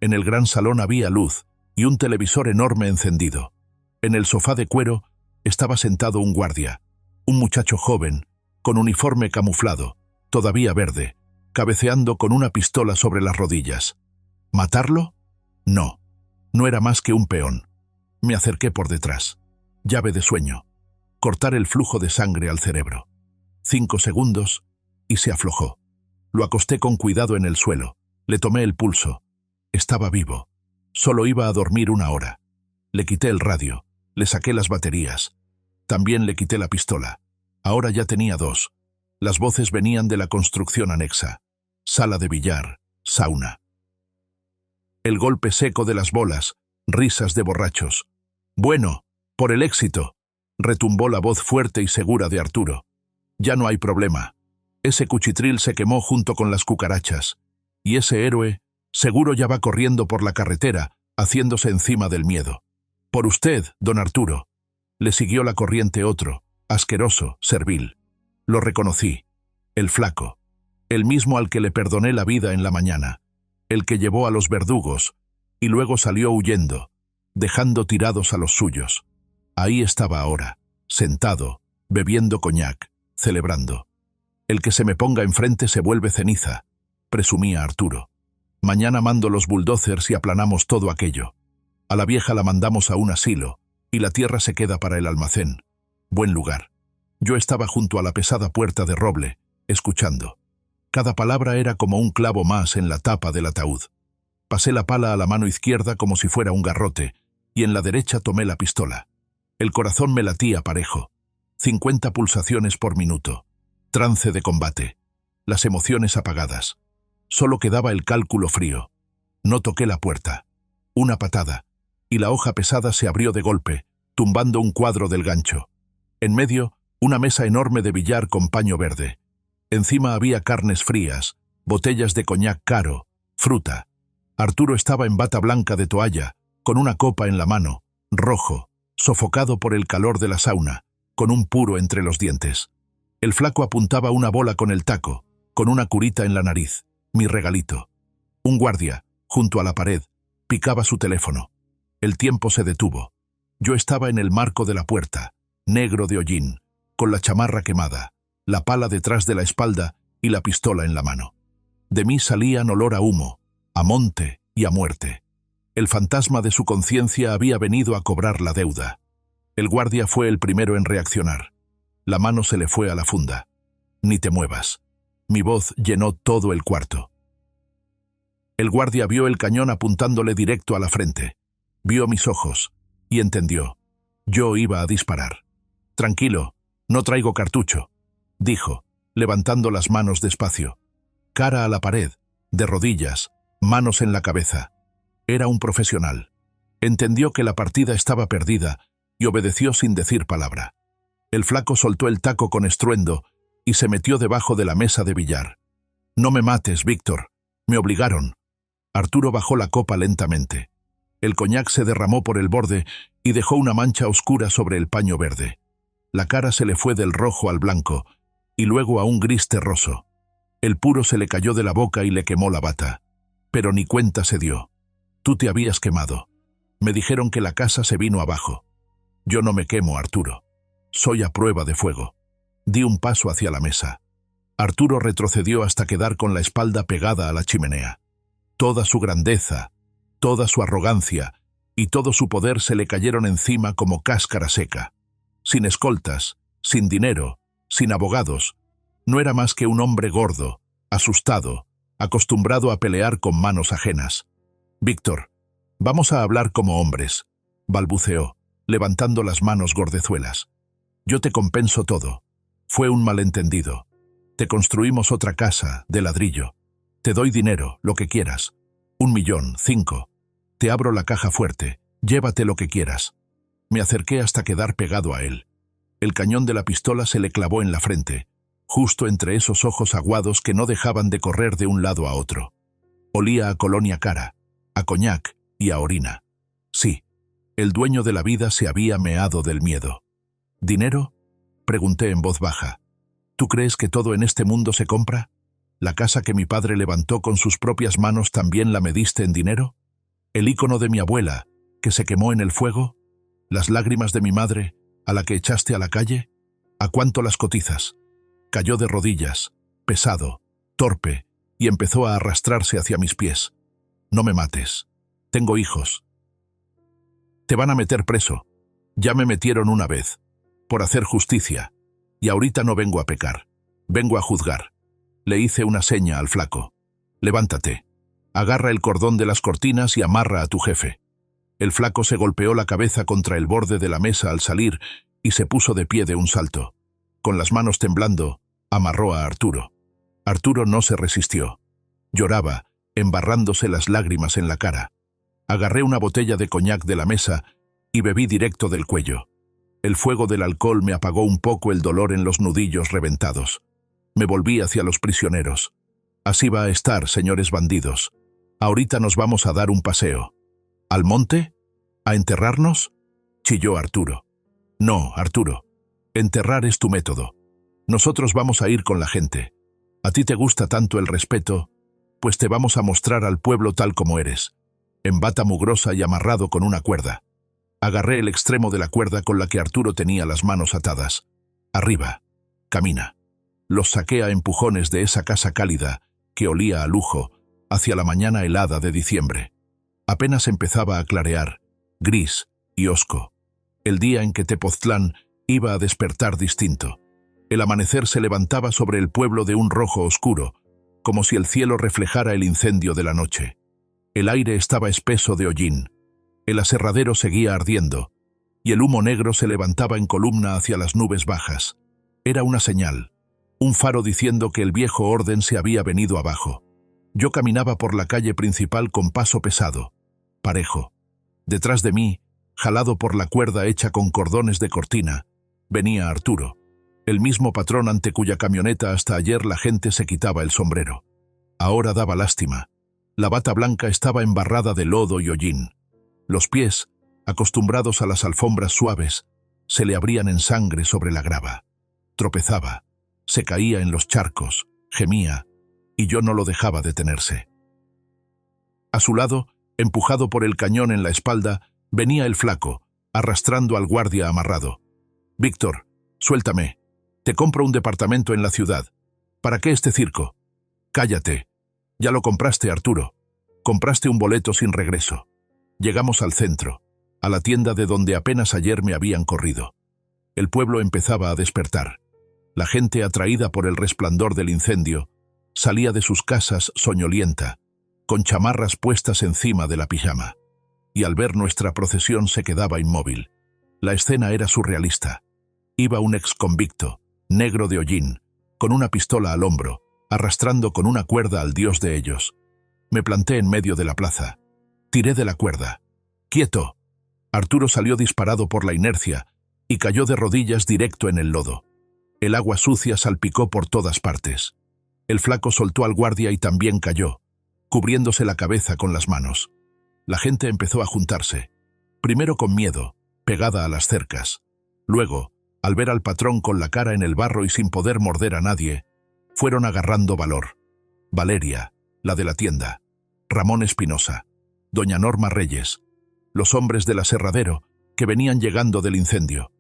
En el gran salón había luz y un televisor enorme encendido. En el sofá de cuero estaba sentado un guardia, un muchacho joven, con uniforme camuflado, todavía verde, cabeceando con una pistola sobre las rodillas. ¿Matarlo? No. No era más que un peón. Me acerqué por detrás. Llave de sueño. Cortar el flujo de sangre al cerebro. 5 segundos y se aflojó. Lo acosté con cuidado en el suelo. Le tomé el pulso. Estaba vivo. Solo iba a dormir 1 hora. Le quité el radio. Le saqué las baterías. También le quité la pistola. Ahora ya tenía 2. Las voces venían de la construcción anexa. Sala de billar, sauna. El golpe seco de las bolas, risas de borrachos. «Bueno, por el éxito», retumbó la voz fuerte y segura de Arturo. «Ya no hay problema. Ese cuchitril se quemó junto con las cucarachas. Y ese héroe, seguro ya va corriendo por la carretera, haciéndose encima del miedo. Por usted, don Arturo». Le siguió la corriente otro, asqueroso, servil. Lo reconocí. El flaco. El mismo al que le perdoné la vida en la mañana. El que llevó a los verdugos, y luego salió huyendo, dejando tirados a los suyos. Ahí estaba ahora, sentado, bebiendo coñac, celebrando. «El que se me ponga enfrente se vuelve ceniza», presumía Arturo. «Mañana mando los bulldozers y aplanamos todo aquello. A la vieja la mandamos a un asilo, y la tierra se queda para el almacén. Buen lugar». Yo estaba junto a la pesada puerta de roble, escuchando. Cada palabra era como un clavo más en la tapa del ataúd. Pasé la pala a la mano izquierda como si fuera un garrote, y en la derecha tomé la pistola. El corazón me latía parejo. 50 pulsaciones por minuto. Trance de combate. Las emociones apagadas. Solo quedaba el cálculo frío. No toqué la puerta. Una patada, y la hoja pesada se abrió de golpe, tumbando un cuadro del gancho. En medio, una mesa enorme de billar con paño verde. Encima había carnes frías, botellas de coñac caro, fruta. Arturo estaba en bata blanca de toalla, con una copa en la mano, rojo, sofocado por el calor de la sauna, con un puro entre los dientes. El flaco apuntaba una bola con el taco, con una curita en la nariz, mi regalito. Un guardia, junto a la pared, picaba su teléfono. El tiempo se detuvo. Yo estaba en el marco de la puerta, negro de hollín, con la chamarra quemada, la pala detrás de la espalda y la pistola en la mano. De mí salían olor a humo, a monte y a muerte. El fantasma de su conciencia había venido a cobrar la deuda. El guardia fue el primero en reaccionar. La mano se le fue a la funda. «Ni te muevas». Mi voz llenó todo el cuarto. El guardia vio el cañón apuntándole directo a la frente. Vio mis ojos y entendió. Yo iba a disparar. «Tranquilo, no traigo cartucho», dijo, levantando las manos despacio. Cara a la pared, de rodillas, manos en la cabeza. Era un profesional. Entendió que la partida estaba perdida y obedeció sin decir palabra. El flaco soltó el taco con estruendo y se metió debajo de la mesa de billar. «No me mates, Víctor. Me obligaron». Arturo bajó la copa lentamente. El coñac se derramó por el borde y dejó una mancha oscura sobre el paño verde. La cara se le fue del rojo al blanco y luego a un gris terroso. El puro se le cayó de la boca y le quemó la bata. Pero ni cuenta se dio. «Tú te habías quemado. Me dijeron que la casa se vino abajo». «Yo no me quemo, Arturo. Soy a prueba de fuego». Di un paso hacia la mesa. Arturo retrocedió hasta quedar con la espalda pegada a la chimenea. Toda su grandeza, toda su arrogancia y todo su poder se le cayeron encima como cáscara seca. Sin escoltas, sin dinero, sin abogados, no era más que un hombre gordo, asustado, acostumbrado a pelear con manos ajenas. «Víctor, vamos a hablar como hombres», balbuceó, levantando las manos gordezuelas. «Yo te compenso todo. Fue un malentendido. Te construimos otra casa, de ladrillo. Te doy dinero, lo que quieras. 1 millón, 5. Te abro la caja fuerte. Llévate lo que quieras». Me acerqué hasta quedar pegado a él. El cañón de la pistola se le clavó en la frente, justo entre esos ojos aguados que no dejaban de correr de un lado a otro. Olía a colonia cara, a coñac y a orina. Sí, el dueño de la vida se había meado del miedo. «¿Dinero?», pregunté en voz baja. «¿Tú crees que todo en este mundo se compra? ¿La casa que mi padre levantó con sus propias manos también la mediste en dinero? ¿El ícono de mi abuela, que se quemó en el fuego? ¿Las lágrimas de mi madre, a la que echaste a la calle? ¿A cuánto las cotizas?». Cayó de rodillas, pesado, torpe, y empezó a arrastrarse hacia mis pies. «No me mates. Tengo hijos. Te van a meter preso. Ya me metieron una vez, por hacer justicia, y ahorita no vengo a pecar. Vengo a juzgar». Le hice una seña al flaco. «Levántate. Agarra el cordón de las cortinas y amarra a tu jefe». El flaco se golpeó la cabeza contra el borde de la mesa al salir y se puso de pie de un salto. Con las manos temblando, amarró a Arturo. Arturo no se resistió. Lloraba, embarrándose las lágrimas en la cara. Agarré una botella de coñac de la mesa y bebí directo del cuello. El fuego del alcohol me apagó un poco el dolor en los nudillos reventados. Me volví hacia los prisioneros. Así va a estar, señores bandidos. Ahorita nos vamos a dar un paseo. ¿Al monte? ¿A enterrarnos?, chilló Arturo. No, Arturo. Enterrar es tu método. Nosotros vamos a ir con la gente. A ti te gusta tanto el respeto, pues te vamos a mostrar al pueblo tal como eres, en bata mugrosa y amarrado con una cuerda. Agarré el extremo de la cuerda con la que Arturo tenía las manos atadas. Arriba. Camina. Los saqué a empujones de esa casa cálida, que olía a lujo, hacia la mañana helada de diciembre. Apenas empezaba a clarear, gris y hosco. El día en que Tepoztlán iba a despertar distinto. El amanecer se levantaba sobre el pueblo de un rojo oscuro, como si el cielo reflejara el incendio de la noche. El aire estaba espeso de hollín. El aserradero seguía ardiendo, y el humo negro se levantaba en columna hacia las nubes bajas. Era una señal, un faro diciendo que el viejo orden se había venido abajo. Yo caminaba por la calle principal con paso pesado, parejo. Detrás de mí, jalado por la cuerda hecha con cordones de cortina, venía Arturo, el mismo patrón ante cuya camioneta hasta ayer la gente se quitaba el sombrero. Ahora daba lástima. La bata blanca estaba embarrada de lodo y hollín. Los pies, acostumbrados a las alfombras suaves, se le abrían en sangre sobre la grava. Tropezaba, se caía en los charcos, gemía, y yo no lo dejaba detenerse. A su lado, empujado por el cañón en la espalda, venía el flaco, arrastrando al guardia amarrado. «Víctor, suéltame. Te compro un departamento en la ciudad. ¿Para qué este circo?» «Cállate. Ya lo compraste, Arturo. Compraste un boleto sin regreso». Llegamos al centro, a la tienda de donde apenas ayer me habían corrido. El pueblo empezaba a despertar. La gente, atraída por el resplandor del incendio, salía de sus casas soñolienta, con chamarras puestas encima de la pijama. Y al ver nuestra procesión se quedaba inmóvil. La escena era surrealista. Iba un exconvicto, negro de hollín, con una pistola al hombro, arrastrando con una cuerda al dios de ellos. Me planté en medio de la plaza. Tiré de la cuerda. «¡Quieto!». Arturo salió disparado por la inercia y cayó de rodillas directo en el lodo. El agua sucia salpicó por todas partes. El flaco soltó al guardia y también cayó, cubriéndose la cabeza con las manos. La gente empezó a juntarse, primero con miedo, pegada a las cercas. Luego, al ver al patrón con la cara en el barro y sin poder morder a nadie, fueron agarrando valor. Valeria, la de la tienda, Ramón Espinosa, doña Norma Reyes, los hombres del aserradero que venían llegando del incendio.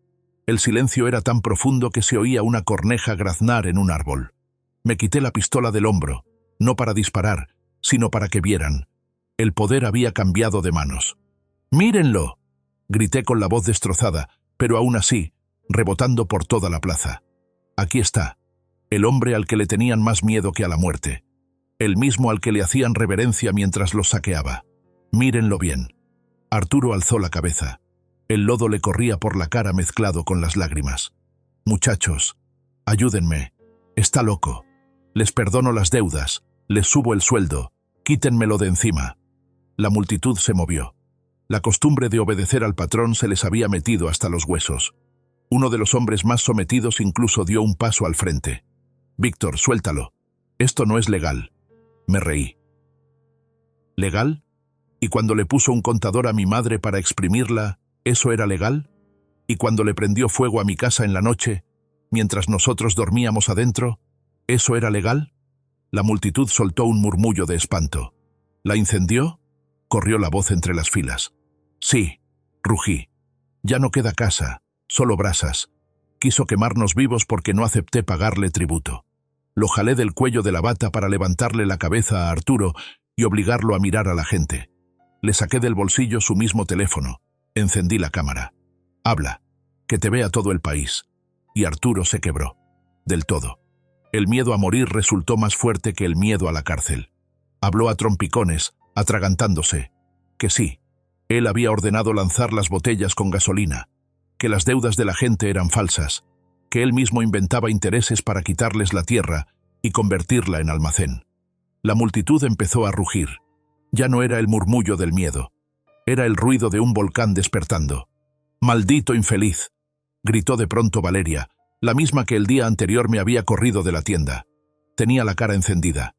El silencio era tan profundo que se oía una corneja graznar en un árbol. Me quité la pistola del hombro, no para disparar, sino para que vieran. El poder había cambiado de manos. «¡Mírenlo!», grité con la voz destrozada, pero aún así, rebotando por toda la plaza. Aquí está, el hombre al que le tenían más miedo que a la muerte, el mismo al que le hacían reverencia mientras los saqueaba. Mírenlo bien. Arturo alzó la cabeza. El lodo le corría por la cara mezclado con las lágrimas. «Muchachos, ayúdenme. Está loco. Les perdono las deudas, les subo el sueldo, quítenmelo de encima». La multitud se movió. La costumbre de obedecer al patrón se les había metido hasta los huesos. Uno de los hombres más sometidos incluso dio un paso al frente. «Víctor, suéltalo. Esto no es legal». Me reí. ¿Legal? ¿Y cuando le puso un contador a mi madre para exprimirla, eso era legal? ¿Y cuando le prendió fuego a mi casa en la noche, mientras nosotros dormíamos adentro, eso era legal? La multitud soltó un murmullo de espanto. ¿La incendió?, corrió la voz entre las filas. Sí, rugí. Ya no queda casa, solo brasas. Quiso quemarnos vivos porque no acepté pagarle tributo. Lo jalé del cuello de la bata para levantarle la cabeza a Arturo y obligarlo a mirar a la gente. Le saqué del bolsillo su mismo teléfono. Encendí la cámara. «Habla, que te vea todo el país». Y Arturo se quebró. Del todo. El miedo a morir resultó más fuerte que el miedo a la cárcel. Habló a trompicones, atragantándose. Que sí, él había ordenado lanzar las botellas con gasolina, que las deudas de la gente eran falsas, que él mismo inventaba intereses para quitarles la tierra y convertirla en almacén. La multitud empezó a rugir. Ya no era el murmullo del miedo. Era el ruido de un volcán despertando. «¡Maldito infeliz!», gritó de pronto Valeria, la misma que el día anterior me había corrido de la tienda. Tenía la cara encendida.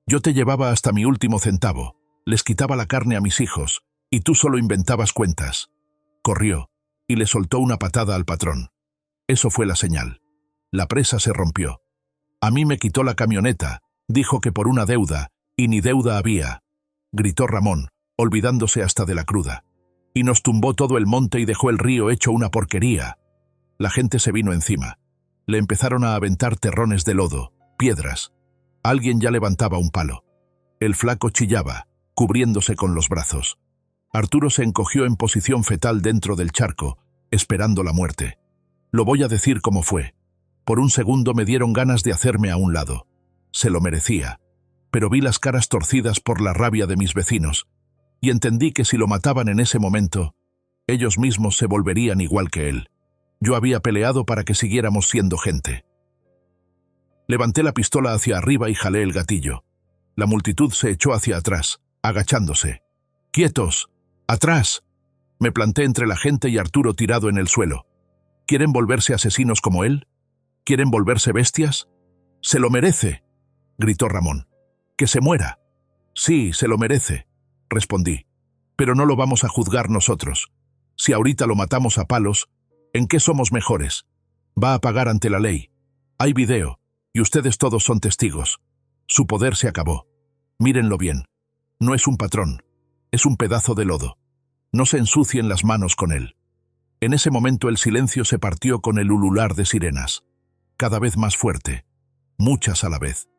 «Yo te llevaba hasta mi último centavo, les quitaba la carne a mis hijos, y tú solo inventabas cuentas». Corrió, y le soltó una patada al patrón. Eso fue la señal. La presa se rompió. «A mí me quitó la camioneta», dijo que por una deuda, y ni deuda había, gritó Ramón, olvidándose hasta de la cruda. «Y nos tumbó todo el monte y dejó el río hecho una porquería». La gente se vino encima. Le empezaron a aventar terrones de lodo, piedras. Alguien ya levantaba un palo. El flaco chillaba, cubriéndose con los brazos. Arturo se encogió en posición fetal dentro del charco, esperando la muerte. Lo voy a decir como fue. Por un segundo me dieron ganas de hacerme a un lado. Se lo merecía. Pero vi las caras torcidas por la rabia de mis vecinos, y entendí que si lo mataban en ese momento, ellos mismos se volverían igual que él. Yo había peleado para que siguiéramos siendo gente. Levanté la pistola hacia arriba y jalé el gatillo. La multitud se echó hacia atrás, agachándose. «¡Quietos! ¡Atrás!». Me planté entre la gente y Arturo tirado en el suelo. ¿Quieren volverse asesinos como él? ¿Quieren volverse bestias? «¡Se lo merece!», gritó Ramón. «¡Que se muera!». «Sí, se lo merece», respondí. «Pero no lo vamos a juzgar nosotros. Si ahorita lo matamos a palos, ¿en qué somos mejores? Va a pagar ante la ley. Hay video, y ustedes todos son testigos. Su poder se acabó. Mírenlo bien. No es un patrón, es un pedazo de lodo. No se ensucien las manos con él». En ese momento el silencio se partió con el ulular de sirenas. Cada vez más fuerte. Muchas a la vez.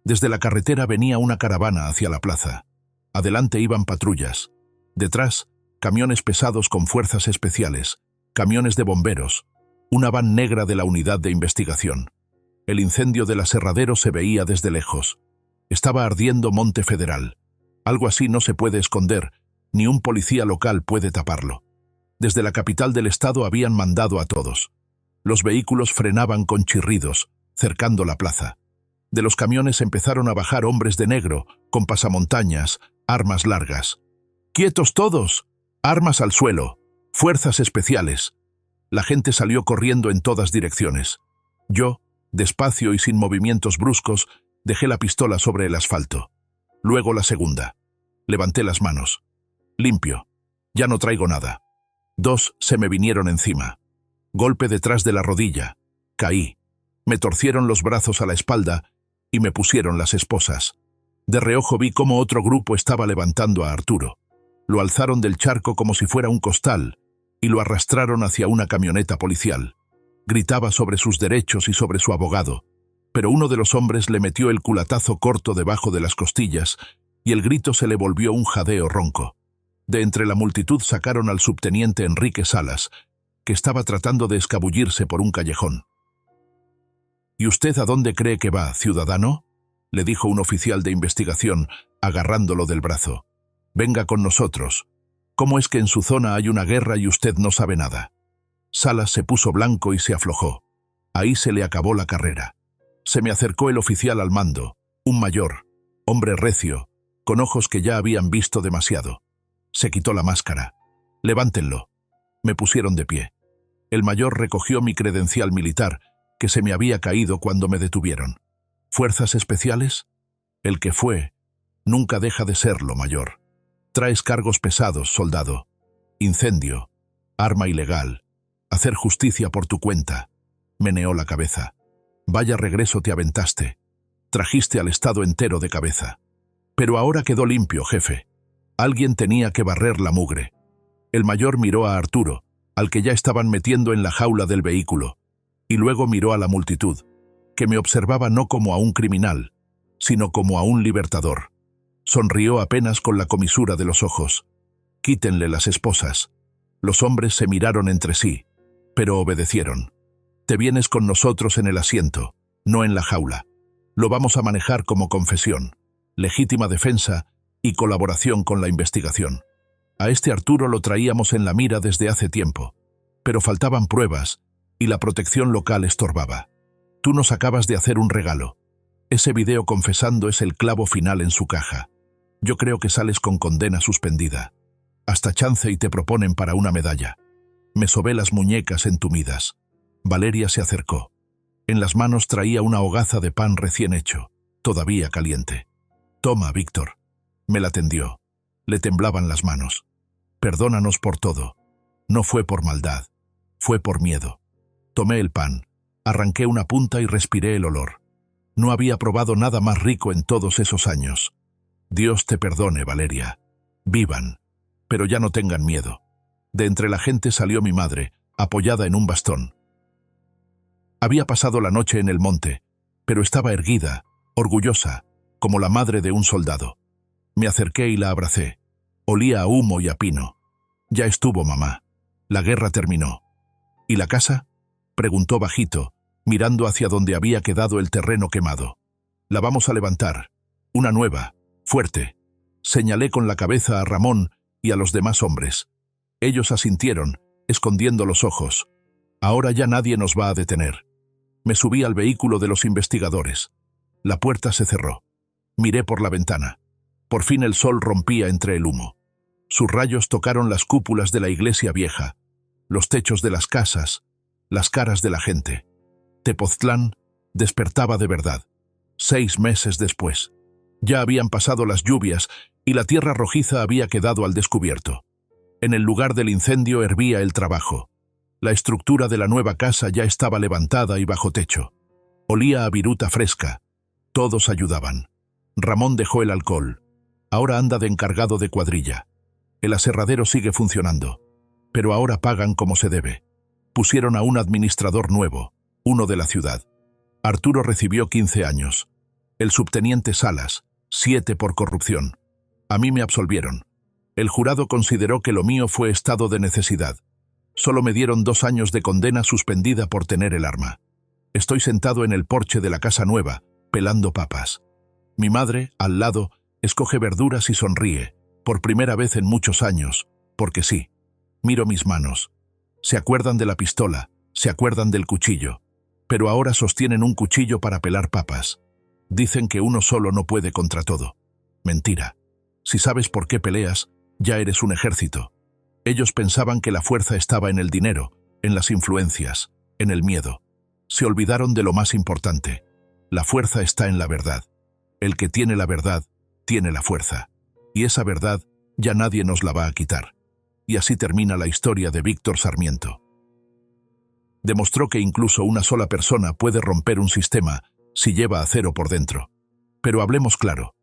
Desde la carretera venía una caravana hacia la plaza. Adelante iban patrullas. Detrás, camiones pesados con fuerzas especiales, camiones de bomberos, una van negra de la unidad de investigación. El incendio del aserradero se veía desde lejos. Estaba ardiendo Monte Federal. Algo así no se puede esconder, ni un policía local puede taparlo. Desde la capital del estado habían mandado a todos. Los vehículos frenaban con chirridos, cercando la plaza. De los camiones empezaron a bajar hombres de negro, con pasamontañas, armas largas. «¡Quietos todos! Armas al suelo! ¡Fuerzas especiales!». La gente salió corriendo en todas direcciones. Yo, despacio y sin movimientos bruscos, dejé la pistola sobre el asfalto. Luego la segunda. Levanté las manos. Limpio. Ya no traigo nada. 2 se me vinieron encima. Golpe detrás de la rodilla. Caí. Me torcieron los brazos a la espalda y me pusieron las esposas. De reojo vi cómo otro grupo estaba levantando a Arturo. Lo alzaron del charco como si fuera un costal y lo arrastraron hacia una camioneta policial. Gritaba sobre sus derechos y sobre su abogado, pero uno de los hombres le metió el culatazo corto debajo de las costillas y el grito se le volvió un jadeo ronco. De entre la multitud sacaron al subteniente Enrique Salas, que estaba tratando de escabullirse por un callejón. «¿Y usted a dónde cree que va, ciudadano?», le dijo un oficial de investigación, agarrándolo del brazo. «Venga con nosotros. ¿Cómo es que en su zona hay una guerra y usted no sabe nada?». Salas se puso blanco y se aflojó. Ahí se le acabó la carrera. Se me acercó el oficial al mando, un mayor, hombre recio, con ojos que ya habían visto demasiado. Se quitó la máscara. «Levántenlo». Me pusieron de pie. El mayor recogió mi credencial militar, que se me había caído cuando me detuvieron. «¿Fuerzas especiales?». «El que fue, nunca deja de serlo, mayor. Traes cargos pesados, soldado. Incendio, arma ilegal, hacer justicia por tu cuenta». Meneó la cabeza. «Vaya regreso te aventaste. Trajiste al estado entero de cabeza. Pero ahora quedó limpio, jefe. Alguien tenía que barrer la mugre». El mayor miró a Arturo, al que ya estaban metiendo en la jaula del vehículo, y luego miró a la multitud, que me observaba no como a un criminal, sino como a un libertador. Sonrió apenas con la comisura de los ojos. «Quítenle las esposas». Los hombres se miraron entre sí, pero obedecieron. «Te vienes con nosotros en el asiento, no en la jaula. Lo vamos a manejar como confesión, legítima defensa y colaboración con la investigación». A este Arturo lo traíamos en la mira desde hace tiempo, pero faltaban pruebas y la protección local estorbaba. «Tú nos acabas de hacer un regalo. Ese video confesando es el clavo final en su caja. Yo creo que sales con condena suspendida. Hasta chance y te proponen para una medalla. Me sobé las muñecas entumidas. Valeria se acercó. En las manos traía una hogaza de pan recién hecho, todavía caliente. «Toma, Víctor». Me la tendió. Le temblaban las manos. «Perdónanos por todo. No fue por maldad. Fue por miedo». Tomé el pan, arranqué una punta y respiré el olor. No había probado nada más rico en todos esos años. «Dios te perdone, Valeria. Vivan. Pero ya no tengan miedo». De entre la gente salió mi madre, apoyada en un bastón. Había pasado la noche en el monte, pero estaba erguida, orgullosa, como la madre de un soldado. Me acerqué y la abracé. Olía a humo y a pino. «Ya estuvo, mamá. La guerra terminó». «¿Y la casa?», preguntó bajito, mirando hacia donde había quedado el terreno quemado. «La vamos a levantar. Una nueva, fuerte». Señalé con la cabeza a Ramón y a los demás hombres. Ellos asintieron, escondiendo los ojos. «Ahora ya nadie nos va a detener». Me subí al vehículo de los investigadores. La puerta se cerró. Miré por la ventana. Por fin el sol rompía entre el humo. Sus rayos tocaron las cúpulas de la iglesia vieja, los techos de las casas, las caras de la gente. Tepoztlán despertaba de verdad. 6 meses después. Ya habían pasado las lluvias y la tierra rojiza había quedado al descubierto. En el lugar del incendio hervía el trabajo. La estructura de la nueva casa ya estaba levantada y bajo techo. Olía a viruta fresca. Todos ayudaban. Ramón dejó el alcohol. Ahora anda de encargado de cuadrilla. El aserradero sigue funcionando. Pero ahora pagan como se debe. Pusieron a un administrador nuevo, uno de la ciudad. Arturo recibió 15 años. El subteniente Salas, 7 por corrupción. A mí me absolvieron. El jurado consideró que lo mío fue estado de necesidad. Solo me dieron 2 años de condena suspendida por tener el arma. Estoy sentado en el porche de la casa nueva, pelando papas. Mi madre, al lado, escoge verduras y sonríe, por primera vez en muchos años, porque sí. Miro mis manos. Se acuerdan de la pistola, se acuerdan del cuchillo, pero ahora sostienen un cuchillo para pelar papas. Dicen que uno solo no puede contra todo. Mentira. Si sabes por qué peleas, ya eres un ejército. Ellos pensaban que la fuerza estaba en el dinero, en las influencias, en el miedo. Se olvidaron de lo más importante. La fuerza está en la verdad. El que tiene la verdad, tiene la fuerza. Y esa verdad ya nadie nos la va a quitar. Y así termina la historia de Víctor Sarmiento. Demostró que incluso una sola persona puede romper un sistema si lleva acero por dentro. Pero hablemos claro.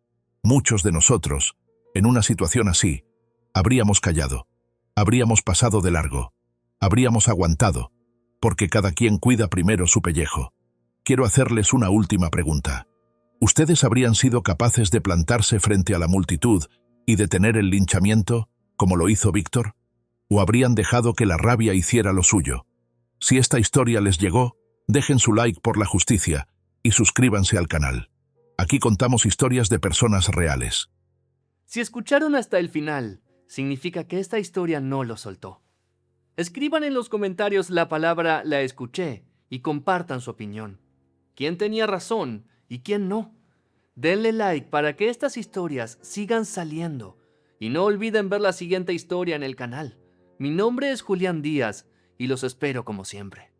Muchos de nosotros, en una situación así, habríamos callado. Habríamos pasado de largo. Habríamos aguantado, porque cada quien cuida primero su pellejo. Quiero hacerles una última pregunta. ¿Ustedes habrían sido capaces de plantarse frente a la multitud y detener el linchamiento, como lo hizo Víctor? ¿O habrían dejado que la rabia hiciera lo suyo? Si esta historia les llegó, dejen su like por la justicia y suscríbanse al canal. Aquí contamos historias de personas reales. Si escucharon hasta el final, significa que esta historia no lo soltó. Escriban en los comentarios la palabra «la escuché» y compartan su opinión. ¿Quién tenía razón y quién no? Denle like para que estas historias sigan saliendo. Y no olviden ver la siguiente historia en el canal. Mi nombre es Julián Díaz y los espero como siempre.